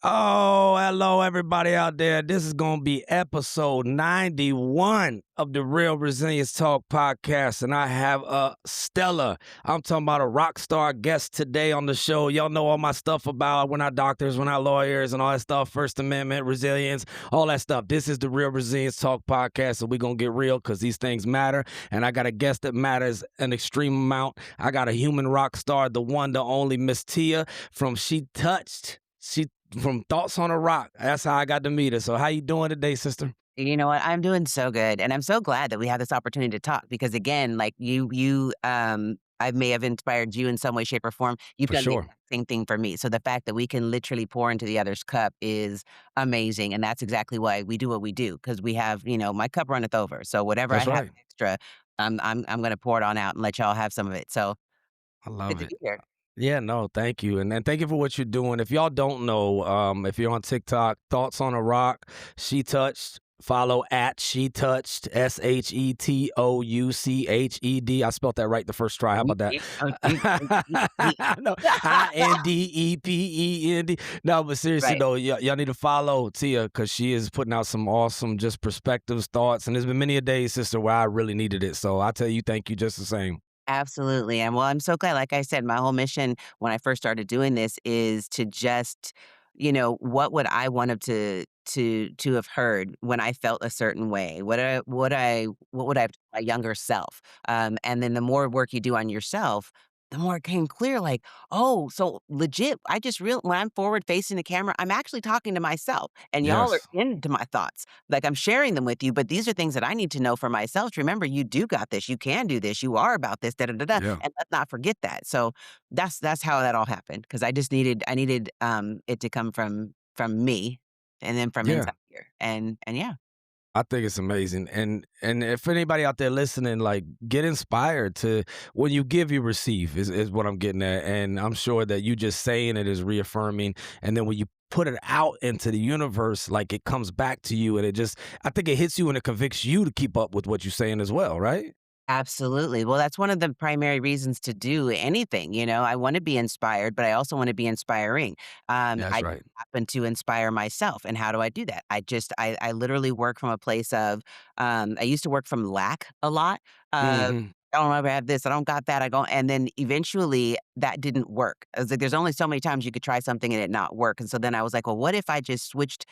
Oh, hello, everybody out there. This is going to be episode 91 of the Real Resilience Talk podcast. And I have I'm talking about a rock star guest today on the show. Y'all know all my stuff about we're not doctors, we're not lawyers, and all that stuff. First Amendment, resilience, all that stuff. This is the Real Resilience Talk podcast. So we're going to get real because these things matter. And I got a guest that matters an extreme amount. I got a human rock star, the one, the only Miss Tia from from Thoughts on a Rock. That's how I got to meet her. So how you doing today, sister? You know what? I'm doing so good, and I'm so glad that we have this opportunity to talk because, again, like I may have inspired you in some way, shape, or form. You've For done the sure. exact same thing for me. So the fact that we can literally pour into the other's cup is amazing, and that's exactly why we do what we do because we have, my cup runneth over. So whatever I That's have right. extra, I'm going to pour it on out and let y'all have some of it. So I good love to it. be here. Yeah, no, thank you. And thank you for what you're doing. If y'all don't know, if you're on TikTok, Thoughts on a Rock, She Touched, follow at She Touched, SHETOUCHED. I spelled that right the first try. How about that? No, INDEPEND. No, but seriously Right. though, y'all need to follow Tia because she is putting out some awesome just perspectives, thoughts, and there's been many a day, sister, where I really needed it. So I tell you, thank you just the same. Absolutely. And well, I'm so glad. Like I said, my whole mission when I first started doing this is to just, what would I want 'em to have heard when I felt a certain way? What would I have told my younger self? And then the more work you do on yourself, the more it came clear, like, oh, so legit, I just real when I'm forward facing the camera, I'm actually talking to myself and y'all are Yes. into my thoughts. Like I'm sharing them with you, but these are things that I need to know for myself. To remember, you do got this. You can do this. You are about this. Da da da da. Yeah. And let's not forget that. So that's how that all happened because I needed it to come from me, and then from Yeah. inside here. And yeah, I think it's amazing. And if anybody out there listening, like get inspired to when you give, you receive is what I'm getting at. And I'm sure that you just saying it is reaffirming. And then when you put it out into the universe, like it comes back to you and I think it hits you and it convicts you to keep up with what you're saying as well, right? absolutely. Well, that's one of the primary reasons to do anything. I want to be inspired, but I also want to be inspiring. That's I right. happen to inspire myself. And how do I do that? I literally work from a place of, I used to work from lack a lot. Hmm. I don't ever have this. I don't got that. I go, and then eventually that didn't work. I was like, there's only so many times you could try something and it not work. And so then I was like, well, what if I just switched,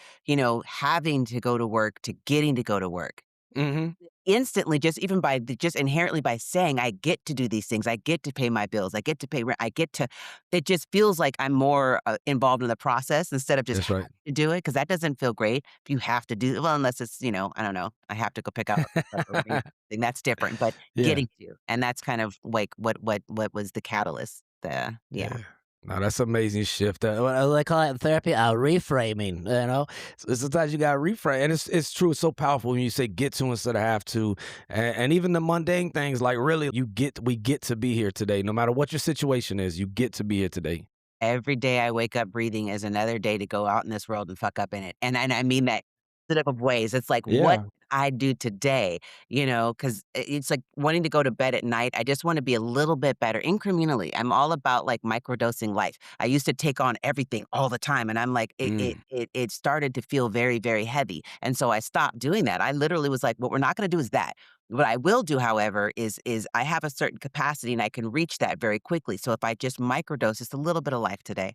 having to go to work to getting to go to work? Hmm. Instantly, just even by just inherently by saying, "I get to do these things, I get to pay my bills, I get to pay rent, I get to" it just feels like I'm more, involved in the process instead of just That's right. having to do it because that doesn't feel great if you have to do well, unless it's, I don't know, I have to go pick up stuff or bring something, that's different, but Yeah. getting to, and that's kind of like what was the catalyst, yeah. Yeah. No, that's amazing shift. What they call it in therapy, reframing. Sometimes you got to reframe, and it's true. It's so powerful when you say "get to" instead of "have to," and even the mundane things like really, we get to be here today. No matter what your situation is, you get to be here today. Every day I wake up breathing is another day to go out in this world and fuck up in it, and I mean that positive of ways. It's like, what Yeah. did I do today? Because it's like wanting to go to bed at night. I just wanna be a little bit better incrementally. I'm all about, like, microdosing life. I used to take on everything all the time, and I'm like, Mm. it started to feel very, very heavy, and so I stopped doing that. I literally was like, "What we're not gonna do is that." What I will do, however, is I have a certain capacity and I can reach that very quickly. So if I just microdose just a little bit of life today,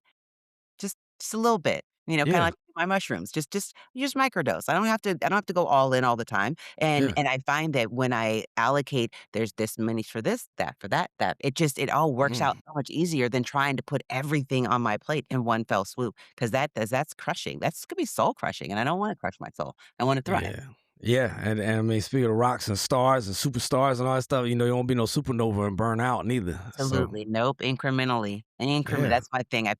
just a little bit, kinda Yeah. like my mushrooms, just microdose. I don't have to go all in all the time. And Yeah. and I find that when I allocate, there's this many for this, that for that, it all works out Mm. so much easier than trying to put everything on my plate in one fell swoop. Because that's crushing. That's could be soul crushing, and I don't wanna crush my soul. I wanna thrive. Yeah. Yeah. And I mean, speaking of rocks and stars and superstars and all that stuff, you won't be no supernova and burn out neither. So Absolutely. Nope, incrementally. yeah. That's my thing. I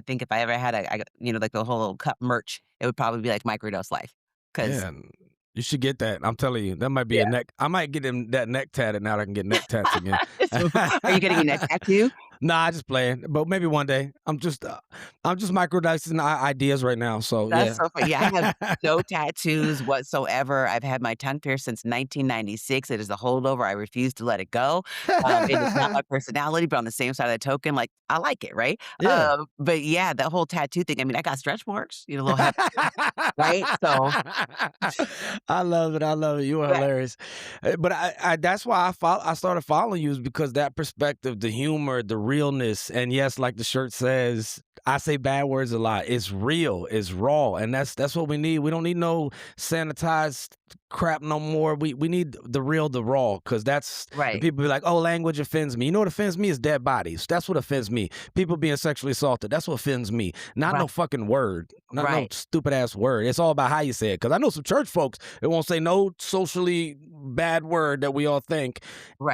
think if I ever had like the whole cup merch, it would probably be like microdose life. Cause Yeah, you should get that. I'm telling you, that might be a yeah. neck. I might get that neck tatted now that I can get neck tats again. Are you getting a neck tattoo? Nah, I just playing, but maybe one day. I'm just microdosing ideas right now. So That's yeah. so funny. Yeah, I have no tattoos whatsoever. I've had my tongue pierced since 1996. It is a holdover. I refuse to let it go. It is not my personality, but on the same side of the token, like, I like it, right? Yeah. But yeah, the whole tattoo thing, I mean, I got stretch marks, you know, little have right? So, I love it. I love it. You are right, hilarious. But I that's why I started following you is because that perspective, the humor, the realness, and yes, like the shirt says, I say bad words a lot. It's real. It's raw, and that's what we need. We don't need no sanitized crap no more. We need the real, the raw, because that's the right, people be like, oh, language offends me. You know what offends me is dead bodies. That's what offends me. People being sexually assaulted. That's what offends me. Not no right, fucking word. Not no right, stupid ass word. It's all about how you say it. Because I know some church folks that won't say no socially bad word that we all think,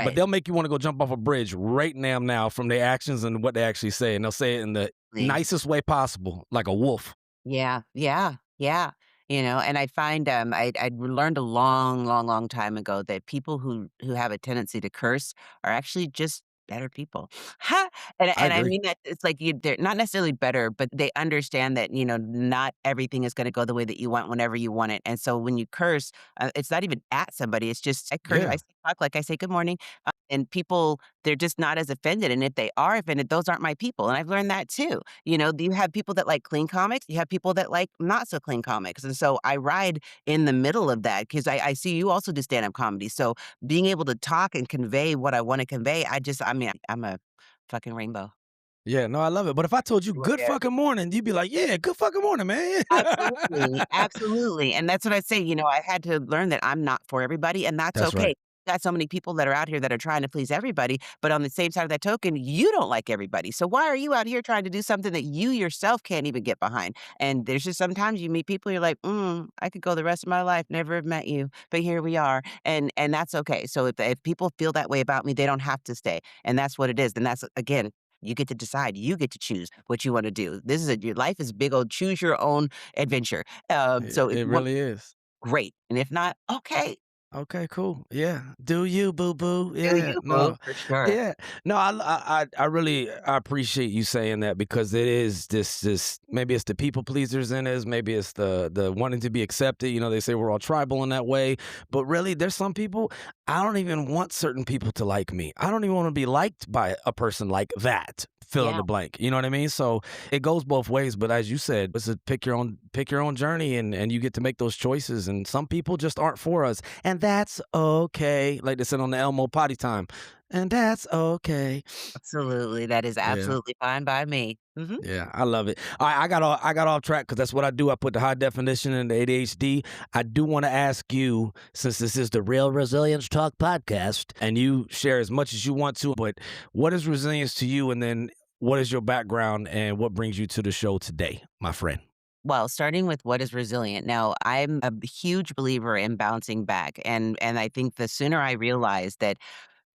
but right. they'll make you want to go jump off a bridge right now from their actions and what they actually say. And they'll say it in the nicest way possible, like a wolf. Yeah, yeah, yeah. You know, and I find I learned a long, long, long time ago that people who have a tendency to curse are actually just better people. Ha! I And I agree. mean that it's like they're not necessarily better, but they understand that, you know, not everything is gonna go the way that you want whenever you want it. And so when you curse, it's not even at somebody, it's just I curse, I Yeah. say fuck, like I say good morning, and people, they're just not as offended. And if they are offended, those aren't my people. And I've learned that too. You know, you have people that like clean comics, you have people that like not so clean comics, and so I ride in the middle of that because I see you also do stand-up comedy, so being able to talk and convey what I wanna convey, I mean, I'm a fucking rainbow. Yeah. No, I love it. But if I told you Well, good yeah. fucking morning, you'd be like, yeah, good fucking morning, man. Absolutely, absolutely, and that's what I say, you know, I had to learn that I'm not for everybody, and that's That's okay. right. Got so many people that are out here that are trying to please everybody, but on the same side of that token, you don't like everybody, so why are you out here trying to do something that you yourself can't even get behind? And there's just sometimes you meet people, you're like, I could go the rest of my life, never have met you, but here we are, and that's okay. So if people feel that way about me, they don't have to stay, and that's what it is, and that's again, you get to decide, you get to choose what you wanna do. This is your life is big old choose your own adventure. So if It you want, really is. great, and if not, okay, Okay, cool. Yeah. Do you, boo boo. do Yeah. you, boo, No. for sure. Yeah. No, I really I appreciate you saying that because it is this maybe it's the people pleasers in us, maybe it's the wanting to be accepted. You know, they say we're all tribal in that way. But really there's some people I don't even want certain people to like me. I don't even want to be liked by a person like that. Fill in Yeah, the blank. You know what I mean? So it goes both ways, but as you said, it's a pick your own journey and you get to make those choices. And some people just aren't for us. And that's okay. Like they said on the Elmo potty time. And that's okay. absolutely, that is Yeah. absolutely fine by me. Mhm. Yeah, I love it. All right, I got off track because that's what I do. I put the high definition in the ADHD. I do want to ask you, since this is the Real Resilience Talk podcast, and you share as much as you want to, but what is resilience to you? And then what is your background and what brings you to the show today, my friend? Well, starting with what is resilient. Now, I'm a huge believer in bouncing back, and I think the sooner I realize that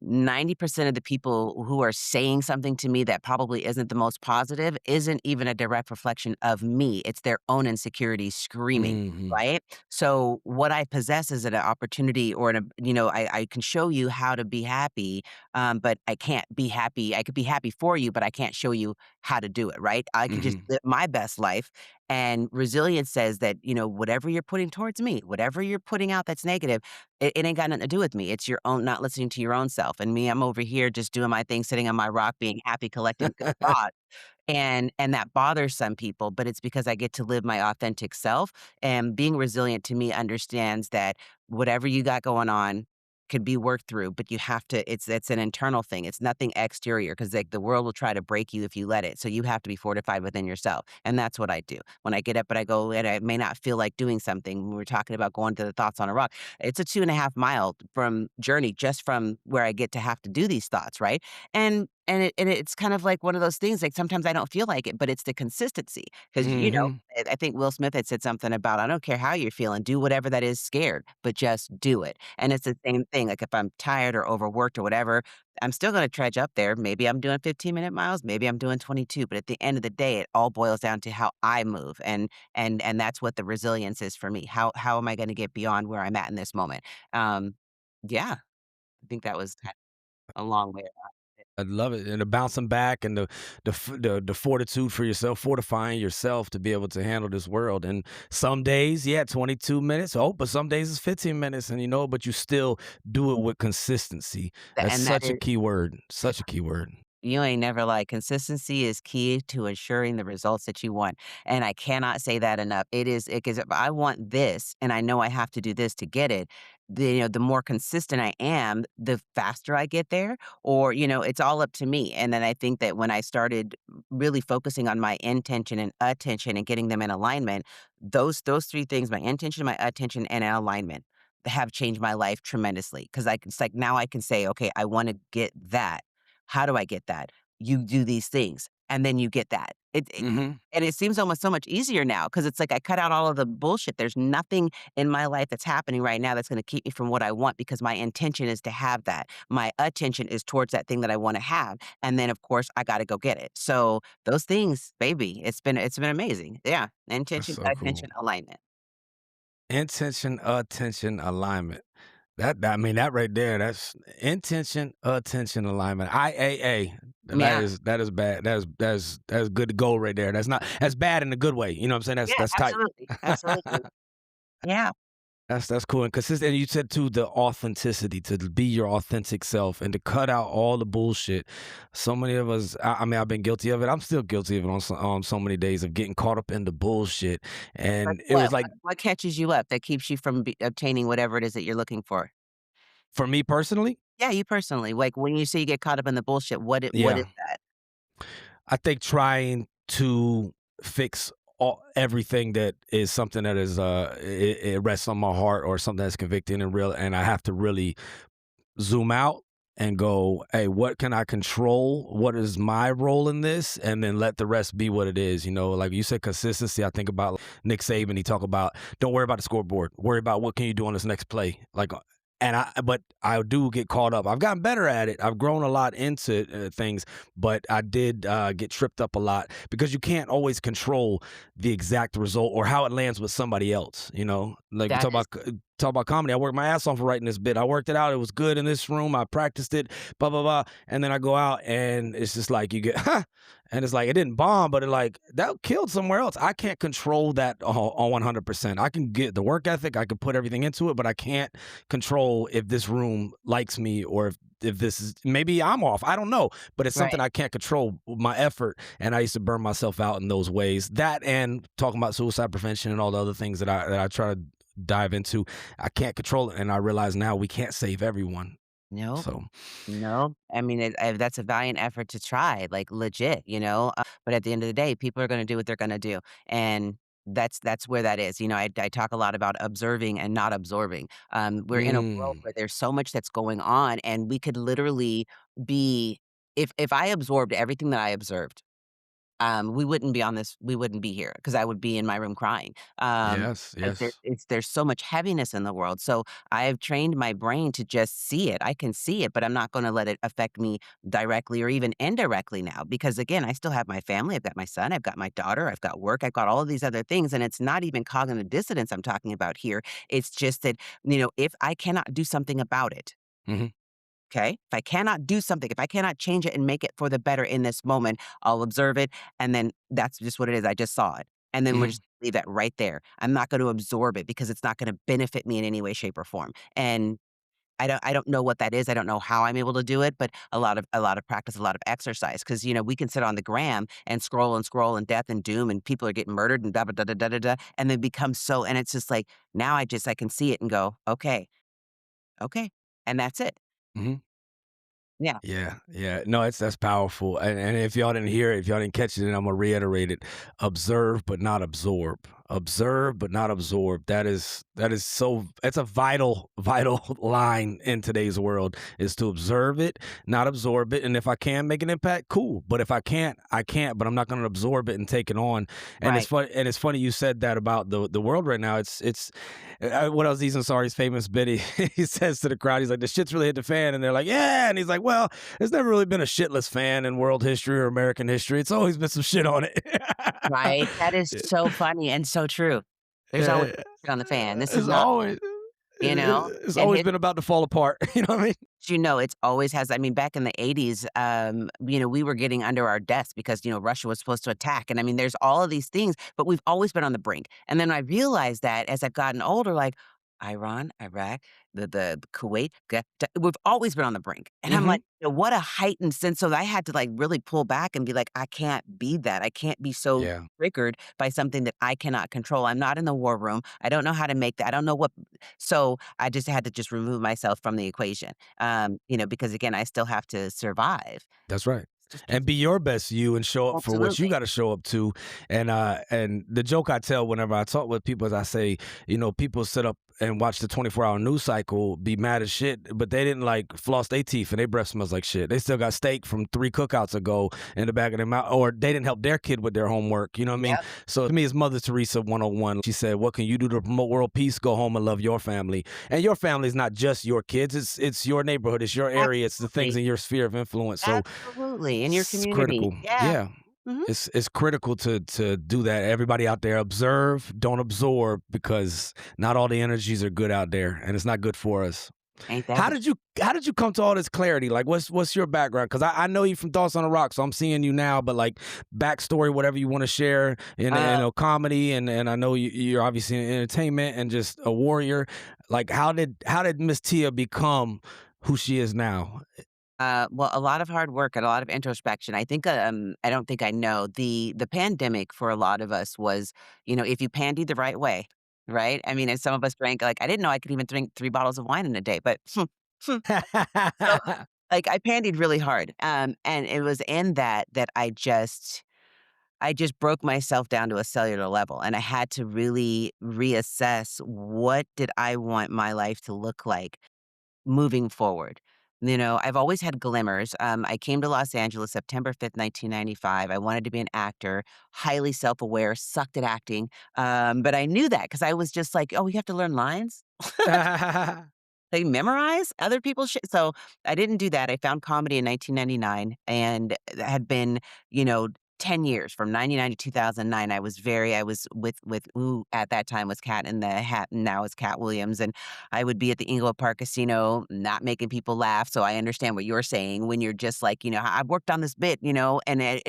90% of the people who are saying something to me that probably isn't the most positive isn't even a direct reflection of me. It's their own insecurities screaming, Hmm. right? So what I possess is an opportunity or you know, I can show you how to be happy, but I can't be happy. I could be happy for you, but I can't show you how to do it, right? I can just Hmm. live my best life. And resilience says that, you know, whatever you're putting towards me, whatever you're putting out that's negative, it ain't got nothing to do with me. It's your own not listening to your own self. And me, I'm over here just doing my thing, sitting on my rock, being happy, collecting good thoughts. And that bothers some people, but it's because I get to live my authentic self. And being resilient to me understands that whatever you got going on could be worked through, but you have to, it's an internal thing. It's nothing exterior because like the world will try to break you if you let it. So you have to be fortified within yourself. And that's what I do. When I get up and I go and I may not feel like doing something, when we're talking about going to the thoughts on a rock, it's a 2.5 mile from journey just from where I get to have to do these thoughts, right? And it's kind of like one of those things, like, sometimes I don't feel like it, but it's the consistency. Because you know, Hmm. I think Will Smith had said something about, "I don't care how you're feeling, do whatever that is scared, but just do it." And it's the same thing, like, if I'm tired or overworked or whatever, I'm still gonna trudge up there. Maybe I'm doing 15-minute miles, maybe I'm doing 22, but at the end of the day, it all boils down to how I move, and that's what the resilience is for me. How am I gonna get beyond where I'm at in this moment? Um, yeah, I think that was a long way. I love it, and the bouncing back and the fortitude for yourself, fortifying yourself to be able to handle this world. And some days, yeah, 22 minutes. Oh, but some days it's 15 minutes, and but you still do it with consistency. That's And that such a is key word. Such a key word. You ain't never lied. Consistency is key to ensuring the results that you want, and I cannot say that enough. It is because if I want this, and I know I have to do this to get it, the more consistent I am, the faster I get there, or, it's all up to me, and then I think that when I started really focusing on my intention and attention and getting them in alignment, those 3 things, my intention, my attention, and alignment, have changed my life tremendously. Because it's like now I can say, "Okay, I wanna get that." How do I get that? You do these things, and then you get that. Hmm. And it seems almost so much easier now because it's like I cut out all of the bullshit. There's nothing in my life that's happening right now that's gonna keep me from what I want because my intention is to have that. My attention is towards that thing that I wanna have, and then, of course, I gotta go get it. So, those things, baby, it's been amazing. Yeah, That's intention, so cool. attention, alignment. Intention, attention, alignment. I mean, that right there, that's intention, attention, alignment. IAA. Yeah. That is bad. That's good to go right there. That's bad in a good way. You know what I'm saying? Yeah, That's tight. absolutely, absolutely. Yeah. That's cool and consistent. And you said too the authenticity to be your authentic self and to cut out all the bullshit. So many of us, I mean, I've been guilty of it. I'm still guilty of it on so many days of getting caught up in the bullshit. Like And it what? was What like what catches you up that keeps you from obtaining whatever it is that you're looking for? for me personally, Yeah, you personally, like, when you say you get caught up in the bullshit, what is yeah. that? I think trying to fix everything that is something that is it rests on my heart or something that's convicting and real, and I have to really zoom out and go, hey, what can I control? What is my role in this? And then let the rest be what it is. Like you said, consistency. I think about Nick Saban. He talk about don't worry about the scoreboard. Worry about what can you do on this next play. But I do get caught up. I've gotten better at it. I've grown a lot into things, but I did get tripped up a lot because you can't always control the exact result or how it lands with somebody else. Like we That is talk about comedy. I worked my ass off for writing this bit. I worked it out. It was good in this room. I practiced it. Blah blah blah. And then I go out and it's just like you get, and it's like it didn't bomb, but it like that killed somewhere else. I can't control that on 100%. I can get the work ethic. I can put everything into it, but I can't control if this room likes me or if this is maybe I'm off. I don't know, but it's something right. I can't control my effort. And I used to burn myself out in those ways. That and talking about suicide prevention and all the other things that I try to dive into. I can't control it, and I realize now we can't save everyone. Nope, So, nope. I mean, that's a valiant effort to try, like, legit, but at the end of the day, people are gonna do what they're gonna do, and that's where that is. I talk a lot about observing and not absorbing. We're in a world mm, where there's so much that's going on, and we could literally be if I absorbed everything that I observed, we wouldn't be here because I would be in my room crying. yes, Because yes. there's so much heaviness in the world. So I have trained my brain to just see it. I can see it, but I'm not gonna let it affect me directly or even indirectly now because again, I still have my family. I've got my son, I've got my daughter, I've got work, I've got all of these other things. And it's not even cognitive dissonance I'm talking about here. It's just that, if I cannot do something about it, Mhm, okay? If I cannot do something, if I cannot change it and make it for the better in this moment, I'll observe it, and then that's just what it is, I just saw it, and then we'll mhm, just leave that right there. I'm not gonna absorb it because it's not gonna benefit me in any way, shape, or form, and I don't know what that is, I don't know how I'm able to do it, but a lot of practice, a lot of exercise, because we can sit on the gram and scroll and death and doom, and people are getting murdered and da da da da da da da, and they become so and it's just like, now I can see it and go, "Okay, okay," and that's it. mhm. Yeah, Yeah, yeah. No, that's powerful. And if y'all didn't hear it, if y'all didn't catch it, then I'm gonna reiterate it. Observe but not absorb. Observe but not absorb. That is so it's a vital, vital line in today's world is to observe it, not absorb it. And if I can make an impact, cool. But if I can't, I can't. But I'm not gonna absorb it and take it on. right. And it's funny you said that about the world right now. It's what else Aziz Ansari's famous bit he says to the crowd, he's like, the shit's really hit the fan, and they're like, yeah, and he's like, well, there's never really been a shitless fan in world history or American history. It's always been some shit on it. Right, that is so funny and so true. There's always Yeah, shit on the fan. This is it's not always you know? It's And always been about to fall apart. You know what I mean? it always has. I mean, back in the '80s, we were getting under our desks because, Russia was supposed to attack, and I mean, there's all of these things, but we've always been on the brink, and then I realized that as I've gotten older, like, Iran, Iraq, the Kuwait, we've always been on the brink, and I'm Hmm. like, what a heightened sense, so I had to, like, really pull back and be like, "I can't be that. I can't be so Yeah, triggered by something that I cannot control. I'm not in the war room. I don't know how to make that. I don't know what." So, I just had to just remove myself from the equation, because again, I still have to survive. that's right. Just And keep be your best you and show up for what you Absolutely. got to show up to. And the joke I tell whenever I talk with people is I say, people sit up and watch the 24-hour news cycle, be mad as shit, but they didn't like floss their teeth and their breath smells like shit. They still got steak from 3 cookouts ago in the back of their mouth, or they didn't help their kid with their homework. You know what I mean? Yep, So to me, it's Mother Teresa 101. She said, "What can you do to promote world peace? Go home and love your family." And your family is not just your kids; it's your neighborhood, it's your area, it's the things absolutely, in your sphere of influence. So absolutely, in your it's community. critical. Yeah. Yeah. Mhm. It's critical to do that. Everybody out there, observe, don't absorb, because not all the energies are good out there, and it's not good for us. Ain't that How the did you how did you come to all this clarity? Like, what's your background? Because I know you from Thoughts on the Rock, so I'm seeing you now. But like backstory, whatever you want to share in uh, a comedy, and I know you're obviously in entertainment and just a warrior. Like, how did Miss Tia become who she is now? well, a lot of hard work and a lot of introspection. I think, I don't think I know, the pandemic for a lot of us was, if you pandied the right way, right? I mean, and some of us drank, like, I didn't know I could even drink 3 bottles of wine in a day, but so, like, I pandied really hard, and it was in that I just broke myself down to a cellular level, and I had to really reassess what did I want my life to look like moving forward. I've always had glimmers. I came to Los Angeles September 5th, 1995. I wanted to be an actor, highly self-aware, sucked at acting. But I knew that because I was just like, oh, you have to learn lines? They memorize other people's shit. So I didn't do that. I found comedy in 1999 and had been, you know, 10 years from 99 to 2009. I was with who at that time was Cat in the Hat and now is Cat Williams. And I would be at the Inglewood Park Casino, not making people laugh. So I understand what you're saying when you're just like, I've worked on this bit, and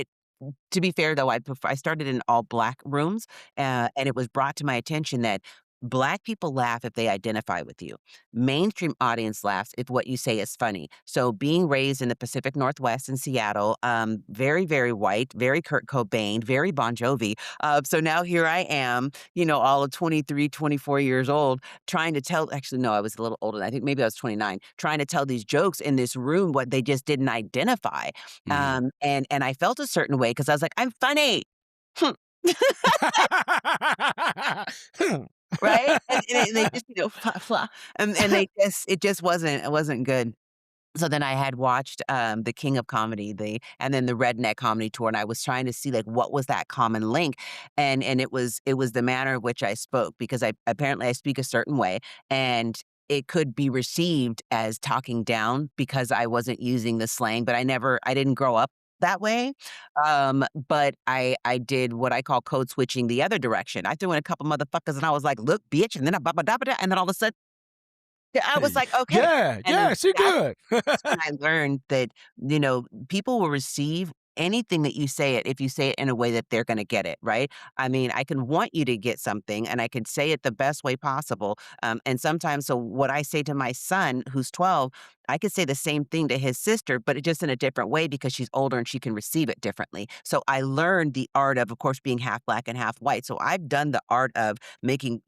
to be fair, though, I started in all black rooms, and it was brought to my attention that black people laugh if they identify with you. Mainstream audience laughs if what you say is funny. So being raised in the Pacific Northwest in Seattle, very, very white, very Kurt Cobain, very Bon Jovi. So now here I am, all of 23, 24 years old, trying to tell actually, no, I was a little older. I think maybe I was 29, trying to tell these jokes in this room what they just didn't identify. Mhm. And I felt a certain way because I was like, "I'm funny." Hmm, right? And they just, flah, flah, and they just it just it wasn't good. So then I had watched, The King of Comedy, and then the Redneck Comedy Tour, and I was trying to see, like, what was that common link, and it was the manner in which I spoke because I speak a certain way, and it could be received as talking down because I wasn't using the slang, but I didn't grow up that way, but I did what I call code switching the other direction. I threw in a couple motherfuckers and I was like, "Look, bitch," and then I ba ba da ba da, and then all of a sudden I was like, "Okay," Yeah, and yeah, she good. that's when I learned that, people will receive anything that you say it if you say it in a way that they're gonna get it, right? I mean, I can want you to get something, and I can say it the best way possible, and sometimes so what I say to my son, who's 12, I could say the same thing to his sister, but it just in a different way because she's older and she can receive it differently. So I learned the art of course, being half black and half white. So I've done the art of making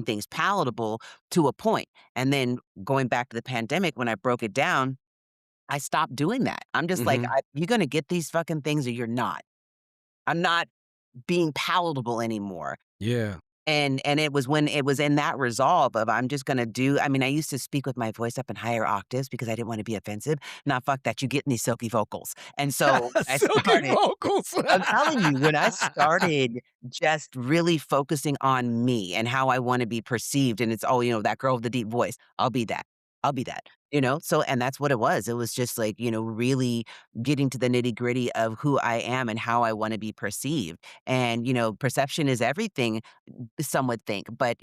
things palatable to a point. And then going back to the pandemic, when I broke it down, I stopped doing that. I'm just like, Mhm. "You're gonna get these fucking things or you're not. I'm not being palatable anymore." Yeah. And it was when it was in that resolve of I'm just gonna I mean, I used to speak with my voice up in higher octaves because I didn't wanna be offensive. Nah, fuck that, you getting these silky vocals. And so I Silky started vocals. I'm telling you, when I started just really focusing on me and how I wanna be perceived, and it's, "Oh, that girl with the deep voice." I'll be that. I'll be that. So and that's what it was. It was just like, really getting to the nitty-gritty of who I am and how I wanna be perceived. And, perception is everything, some would think, but,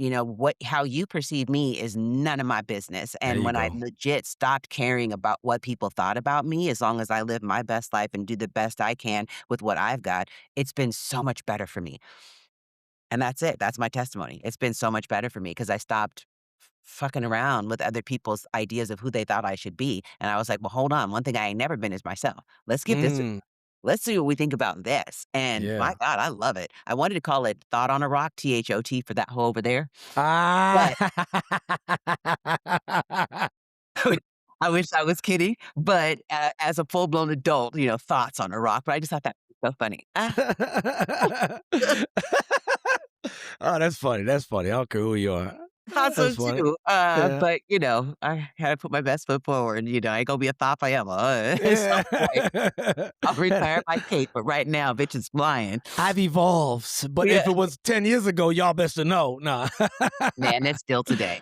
how you perceive me is none of my business. There And you when I go. legit stopped caring about what people thought about me, as long as I live my best life and do the best I can with what I've got, it's been so much better for me. And that's it. That's my testimony. It's been so much better for me because I stopped fucking around with other people's ideas of who they thought I should be. And I was like, well, hold on. One thing I ain't never been is myself. Let's give this, Mm, let's see what we think about this. And my yeah. God, I love it. I wanted to call it Thought on a Rock, THOT for that hole over there. Ah. But I wish I was kidding. But as a full blown adult, thoughts on a rock. But I just thought that was so funny. Oh, that's funny, that's funny. I don't care who you are. Thought so That's funny. too. Yeah. But I had to put my best foot forward. I ain't gonna be a thought forever. At some Yeah. point, I'll retire my cape, but right now, bitch is flying. I've evolved, but Yeah, if it was 10 years ago, y'all best to know. Nah. man, that's still today.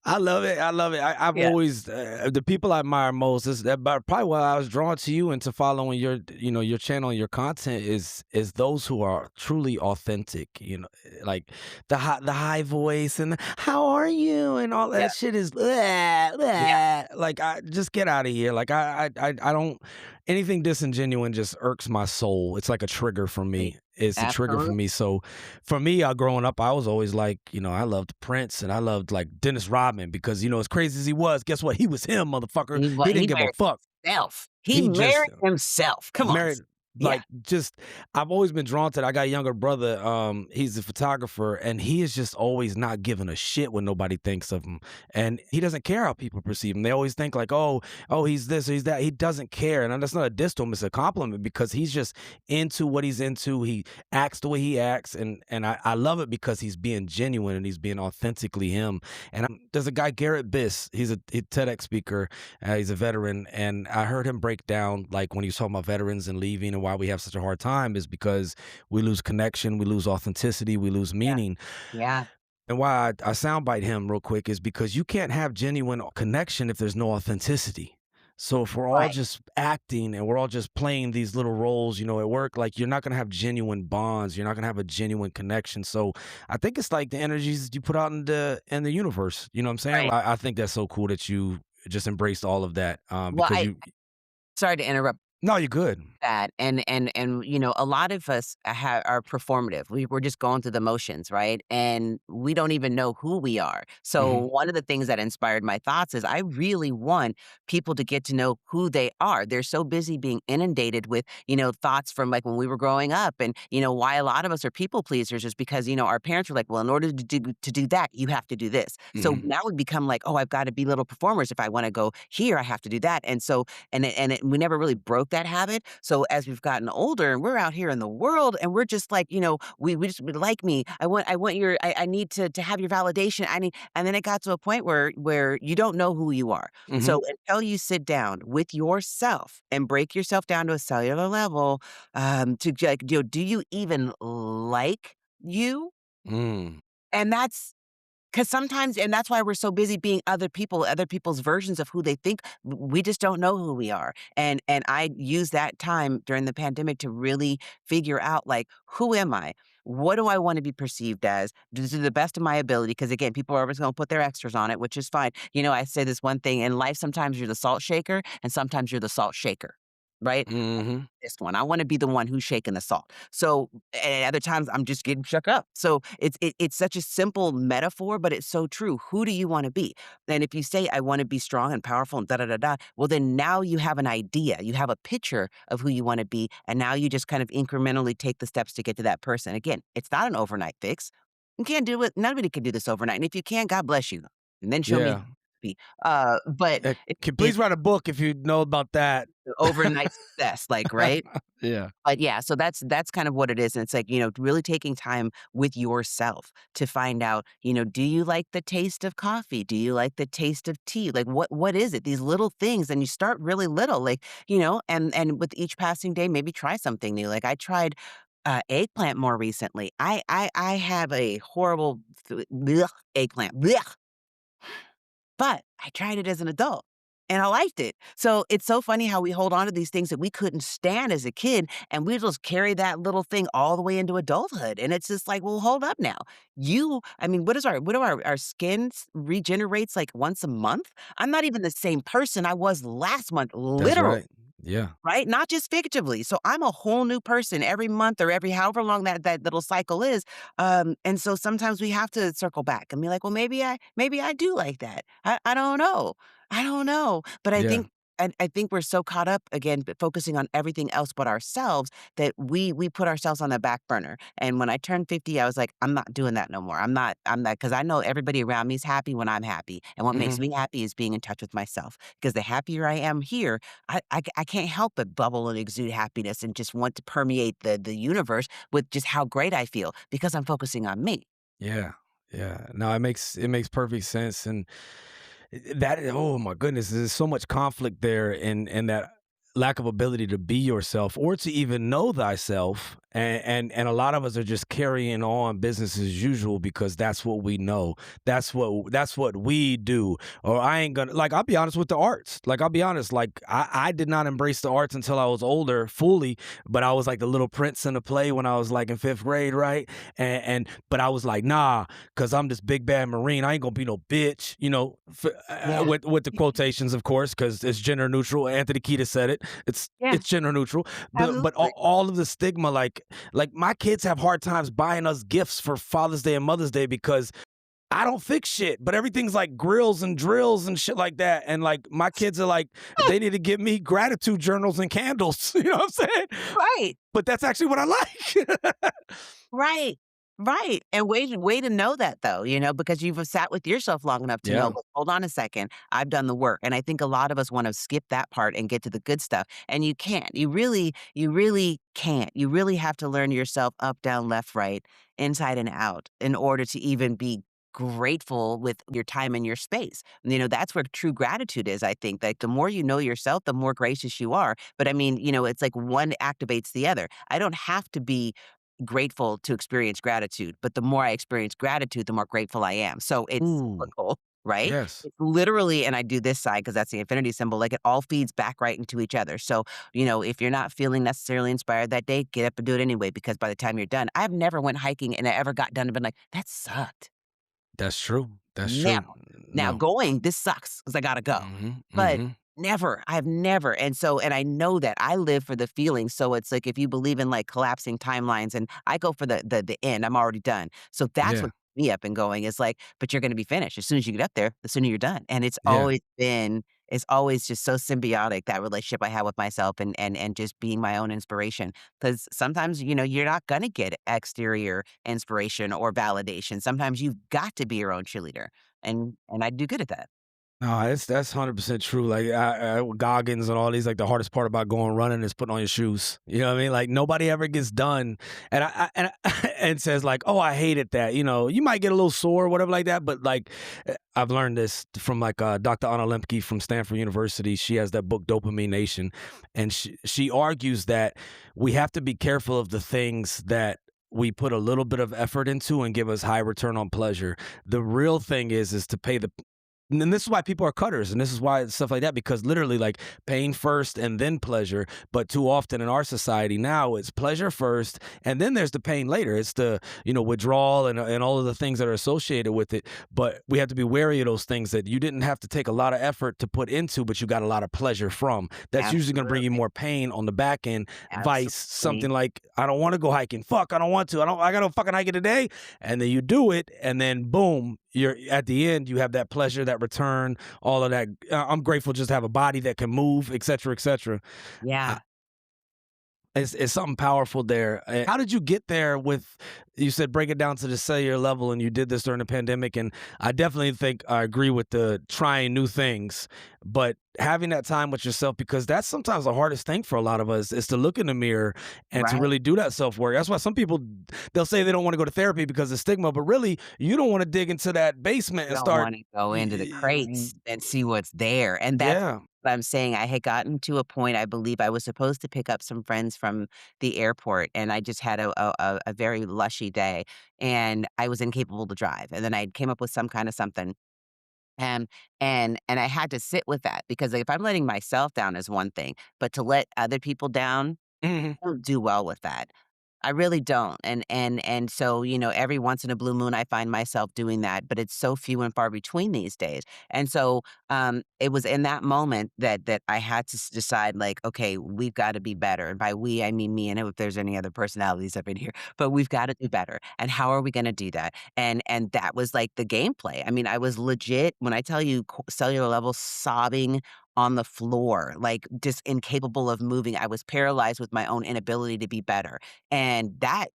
I love it. I love it. I've Yeah, always the people I admire most is that, but probably why I was drawn to you and to following your channel and your content is those who are truly authentic. Like the high voice and how are you and all yeah, that shit is blah, yeah. blah. Like I just get out of here. Like I don't anything disingenuine just irks my soul. It's like a trigger for Right. me. It's a trigger for Absolutely. me. So for me, growing up, I was always like, I loved Prince and I loved like Dennis Rodman because, as crazy as he was, guess what? He was him, motherfucker. He didn't He give a married fuck. himself. He He just married himself. Come on. married Yeah. like just I've always been drawn to that. I got a younger brother, he's a photographer and he is just always not giving a shit what nobody thinks of him. And he doesn't care how people perceive him. They always think like, oh, he's this or he's that. He doesn't care. And that's not a diss to him, it's a compliment because he's just into what he's into. He acts the way he acts and I love it because he's being genuine and he's being authentically him. And there's a guy, Garrett Biss, he's a TEDx speaker, he's a veteran, and I heard him break down like when he was talking about veterans and leaving and why we have such a hard time is because we lose connection, we lose authenticity, we lose Yeah. meaning. Yeah. And why I soundbite him real quick is because you can't have genuine connection if there's no authenticity. So if we're all Right. just acting and we're all just playing these little roles, at work, like you're not gonna have genuine bonds. You're not gonna have a genuine connection. So I think it's like the energies you put out in the universe. You know what I'm saying? Right. I think that's so cool that you just embraced all of that Well, because you. sorry to interrupt. No, you're good. That and a lot of us are performative. We're just going through the motions, right? And we don't even know who we are. So Hmm. one of the things that inspired my thoughts is I really want people to get to know who they are. They're so busy being inundated with thoughts from like when we were growing up, and why a lot of us are people pleasers is because our parents were like, well, in order to do that, you have to do this. So Hmm. now we become like, oh, I've got to be little performers. If I want to go here, I have to do that. And so we never really broke that habit. So as we've gotten older and we're out here in the world and we're just like, we just like me. I want your I need to have your validation. I need and then it got to a point where you don't know who you are. Hmm. So until you sit down with yourself and break yourself down to a cellular level, to like, do you even like you? Mm. And that's 'cause sometimes and that's why we're so busy being other people, other people's versions of who they think we just don't know who we are. And I used that time during the pandemic to really figure out, like, who am I? What do I wanna be perceived as? To the best of my ability, because again, people are always gonna put their extras on it, which is fine. I say this one thing, in life, sometimes you're the salt shaker, and sometimes you're the salt shaker, right? Mhm. This one. I wanna be the one who's shaking the salt. So, and other times I'm just getting shook up. So it's such a simple metaphor, but it's so true. Who do you wanna be? And if you say, "I wanna be strong and powerful and da da da da," well, then now you have an idea. You have a picture of who you wanna be, and now you just kind of incrementally take the steps to get to that person. Again, it's not an overnight fix. You can't do it. Nobody can do this overnight. And if you can, God bless you. And then show me. Yeah. But Please write a book if you know about that. overnight success, like, right? Yeah. But yeah, so that's kind of what it is, and it's like, really taking time with yourself to find out, do you like the taste of coffee? Do you like the taste of tea? Like, what is it? These little things, and you start really little, like, and with each passing day, maybe try something new. Like I tried eggplant more recently. I have a horrible eggplant. Blech. but I tried it as an adult and I liked it. So it's so funny how we hold on to these things that we couldn't stand as a kid and we just carry that little thing all the way into adulthood. And it's just like, well, hold up now. I mean, what do our skins regenerates like once a month? I'm not even the same person I was last month, That's literally. right. Yeah. Right? Not just figuratively. So I'm a whole new person every month or every however long that little cycle is. And so sometimes we have to circle back and be like, well, maybe I do like that. I don't know. I don't know. But I Yeah. think I think we're so caught up again, focusing on everything else but ourselves that we put ourselves on the back burner. And when I turned 50, I was like, I'm not doing that no more. I'm not because I know everybody around me is happy when I'm happy. And what makes Mhm. me happy is being in touch with myself. Because the happier I am here, I can't help but bubble and exude happiness and just want to permeate the universe with just how great I feel because I'm focusing on me. Yeah. Yeah. No, it makes perfect sense. And that oh my goodness, there's so much conflict there in that lack of ability to be yourself or to even know thyself. And a lot of us are just carrying on business as usual because that's what we know. That's what we do. Or I ain't gonna like I'll be honest with the arts. Like I'll be honest, like I did not embrace the arts until I was older fully, but I was like the little prince in a play when I was like in fifth grade, right? And but I was like, nah, because I'm this big bad Marine. I ain't gonna be no bitch, Yeah. with the quotations, of course, because it's gender neutral. Anthony Kiedis said it. It's Yeah, it's gender neutral, but absolutely. all of the stigma, like my kids have hard times buying us gifts for Father's Day and Mother's Day because I don't fix shit, but everything's like grills and drills and shit like that. And like my kids are like, they need to give me gratitude journals and candles. You know what I'm saying? Right. But that's actually what I like. Right. Right. And way to know that though, because you've sat with yourself long enough to know, Yeah. "Look, hold on a second, I've done the work." And I think a lot of us want to skip that part and get to the good stuff. And you can't. You really can't. You really have to learn yourself up, down, left, right, inside and out in order to even be grateful with your time and your space. That's where true gratitude is, I think. Like the more you know yourself, the more gracious you are. But I mean, it's like one activates the other. I don't have to be grateful to experience gratitude, but the more I experience gratitude, the more grateful I am. So it's Ooh, cyclical, right? yes. It's literally, and I do this side because that's the infinity symbol, like it all feeds back right into each other. So, if you're not feeling necessarily inspired that day, get up and do it anyway, because by the time you're done, I've never went hiking and I ever got done and been like, that sucked. That's true. That's Never. true. Now No. going, this sucks because I gotta go. Mhm. But Mhm. never, I've never. And I know that I live for the feeling. So it's like if you believe in like collapsing timelines and I go for the end, I'm already done. So that's Yeah. what keeps me up and going is like, but you're gonna be finished. As soon as you get up there, the sooner you're done. And Yeah. it's always just so symbiotic, that relationship I have with myself and just being my own inspiration. Because sometimes, you're not gonna get exterior inspiration or validation. Sometimes you've got to be your own cheerleader. And I do good at that. No, that's 100% true. Like Goggins and all these, like the hardest part about going running is putting on your shoes. You know what I mean? Like nobody ever gets done, and says like, "Oh, I hated that." You might get a little sore or whatever like that, but like I've learned this from like Dr. Anna Lembke from Stanford University. She has that book Dopamine Nation, and she argues that we have to be careful of the things that we put a little bit of effort into and give us high return on pleasure. The real thing is to pay the and this is why people are cutters, and this is why stuff like that, because literally, like pain first and then pleasure. But too often in our society now, it's pleasure first, and then there's the pain later. It's the withdrawal and all of the things that are associated with it. But we have to be wary of those things that you didn't have to take a lot of effort to put into, but you got a lot of pleasure from. That's usually going to bring you Absolutely. more pain on the back end. Vice Absolutely. something like I don't want to go hiking. Fuck, I don't want to. I got to fucking hike it today, and then you do it, and then boom, you're at the end. You have that pleasure, that return, all of that. I'm grateful just to have a body that can move, et cetera, et cetera. Yeah. It's something powerful there. How did you get there with, you said break it down to the cellular level, and you did this during the pandemic, and I definitely think I agree with the trying new things, but having that time with yourself, because that's sometimes the hardest thing for a lot of us is to look in the mirror and to Right. really do that self-work. That's why some people, they'll say they don't want to go to therapy because of stigma, but really you don't want to dig into that basement You and don't start wanna go into the y- y- crates and see what's there, and that's yeah. what I'm saying. I had gotten to a point, I believe I was supposed to pick up some friends from the airport, and I just had a very lushy day, and I was incapable to drive, and then I came up with some kinda something. And and I had to sit with that because if I'm letting myself down is one thing, but to let other people down, Mhm. I don't do well with that. I really don't, and so, every once in a blue moon, I find myself doing that, but it's so few and far between these days, and so, it was in that moment that I had to decide, like, "Okay, we've gotta be better," and by "we," I mean me, and if there's any other personalities up in here, but we've gotta do better, and how are we gonna do that? And that was, like, the gameplay. I mean, I was legit when I tell you cellular level sobbing on the floor, like, just incapable of moving. I was paralyzed with my own inability to be better, and that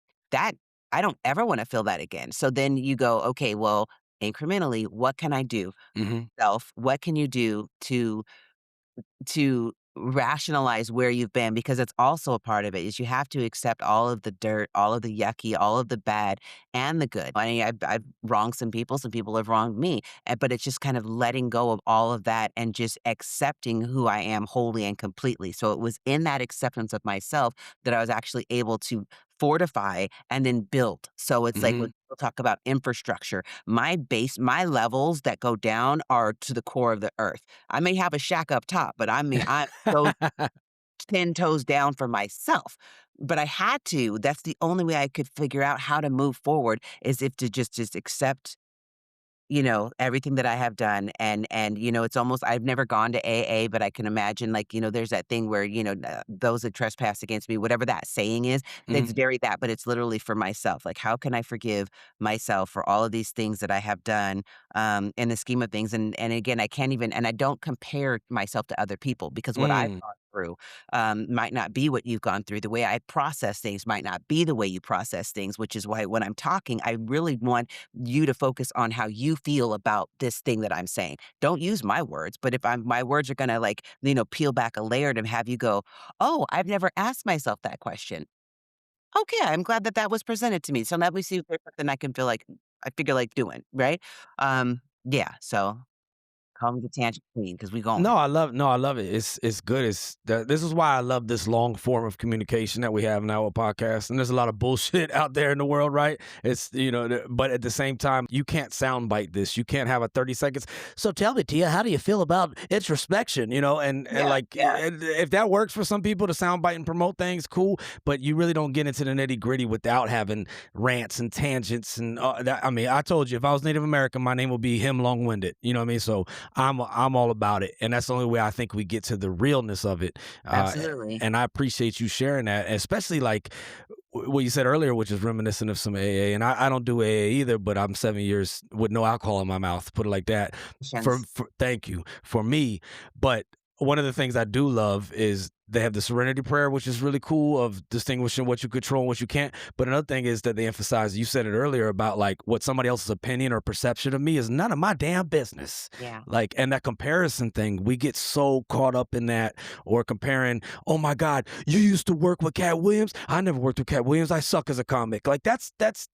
I don't ever wanna feel that again. So then you go, "Okay, well, incrementally, what can I do? Mhm. Self, what can you do to rationalize where you've been because it's also a part of it is you have to accept all of the dirt, all of the yucky, all of the bad and the good. I mean, I've wronged some people have wronged me, but it's just kind of letting go of all of that and just accepting who I am wholly and completely. So it was in that acceptance of myself that I was actually able to fortify and then build. So it's like when Mhm. people talk about infrastructure, my levels that go down are to the core of the earth. I may have a shack up top, but I mean, I'm so 10 toes down for myself. But I had to. That's the only way I could figure out how to move forward is if to just accept everything that I have done and it's almost I've never gone to AA, but I can imagine, like, there's that thing where, those that trespass against me, whatever that saying is, it's Mhm. very that, but it's literally for myself. Like, how can I forgive myself for all of these things that I have done, in the scheme of things? And again, I can't even and I don't compare myself to other people because what I've Mm. gone through, might not be what you've gone through. The way I process things might not be the way you process things, which is why when I'm talking, I really want you to focus on how you feel about this thing that I'm saying. Don't use my words, but if my words are gonna like, peel back a layer to have you go, "Oh, I've never asked myself that question. Okay, I'm glad that that was presented to me. So let me see if there's something I figure like doing, right?" Yeah, so call me the tangent queen because we going. No, I love it. It's good. This is why I love this long form of communication that we have now with podcasts. And there's a lot of bullshit out there in the world, right? But at the same time, you can't soundbite this. You can't have a 30 seconds. So tell me, Tia, how do you feel about introspection? And Yeah, like yeah. if that works for some people to soundbite and promote things, cool. But you really don't get into the nitty gritty without having rants and tangents and that. I mean, I told you if I was Native American, my name would be him long winded. You know what I mean? So I'm all about it, and that's the only way I think we get to the realness of it. Uh, Absolutely. and I appreciate you sharing that, especially like what you said earlier, which is reminiscent of some AA. And I don't do AA either, but I'm 7 years with no alcohol in my mouth, put it like that. Patience. Thank you for me, but one of the things I do love is they have the serenity prayer, which is really cool of distinguishing what you control and what you can't. But another thing is that they emphasize, you said it earlier about like what somebody else's opinion or perception of me is none of my damn business. Yeah. Like, and that comparison thing, we get so caught up in that or comparing, oh my God, you used to work with Cat Williams. I never worked with Cat Williams. I suck as a comic. Like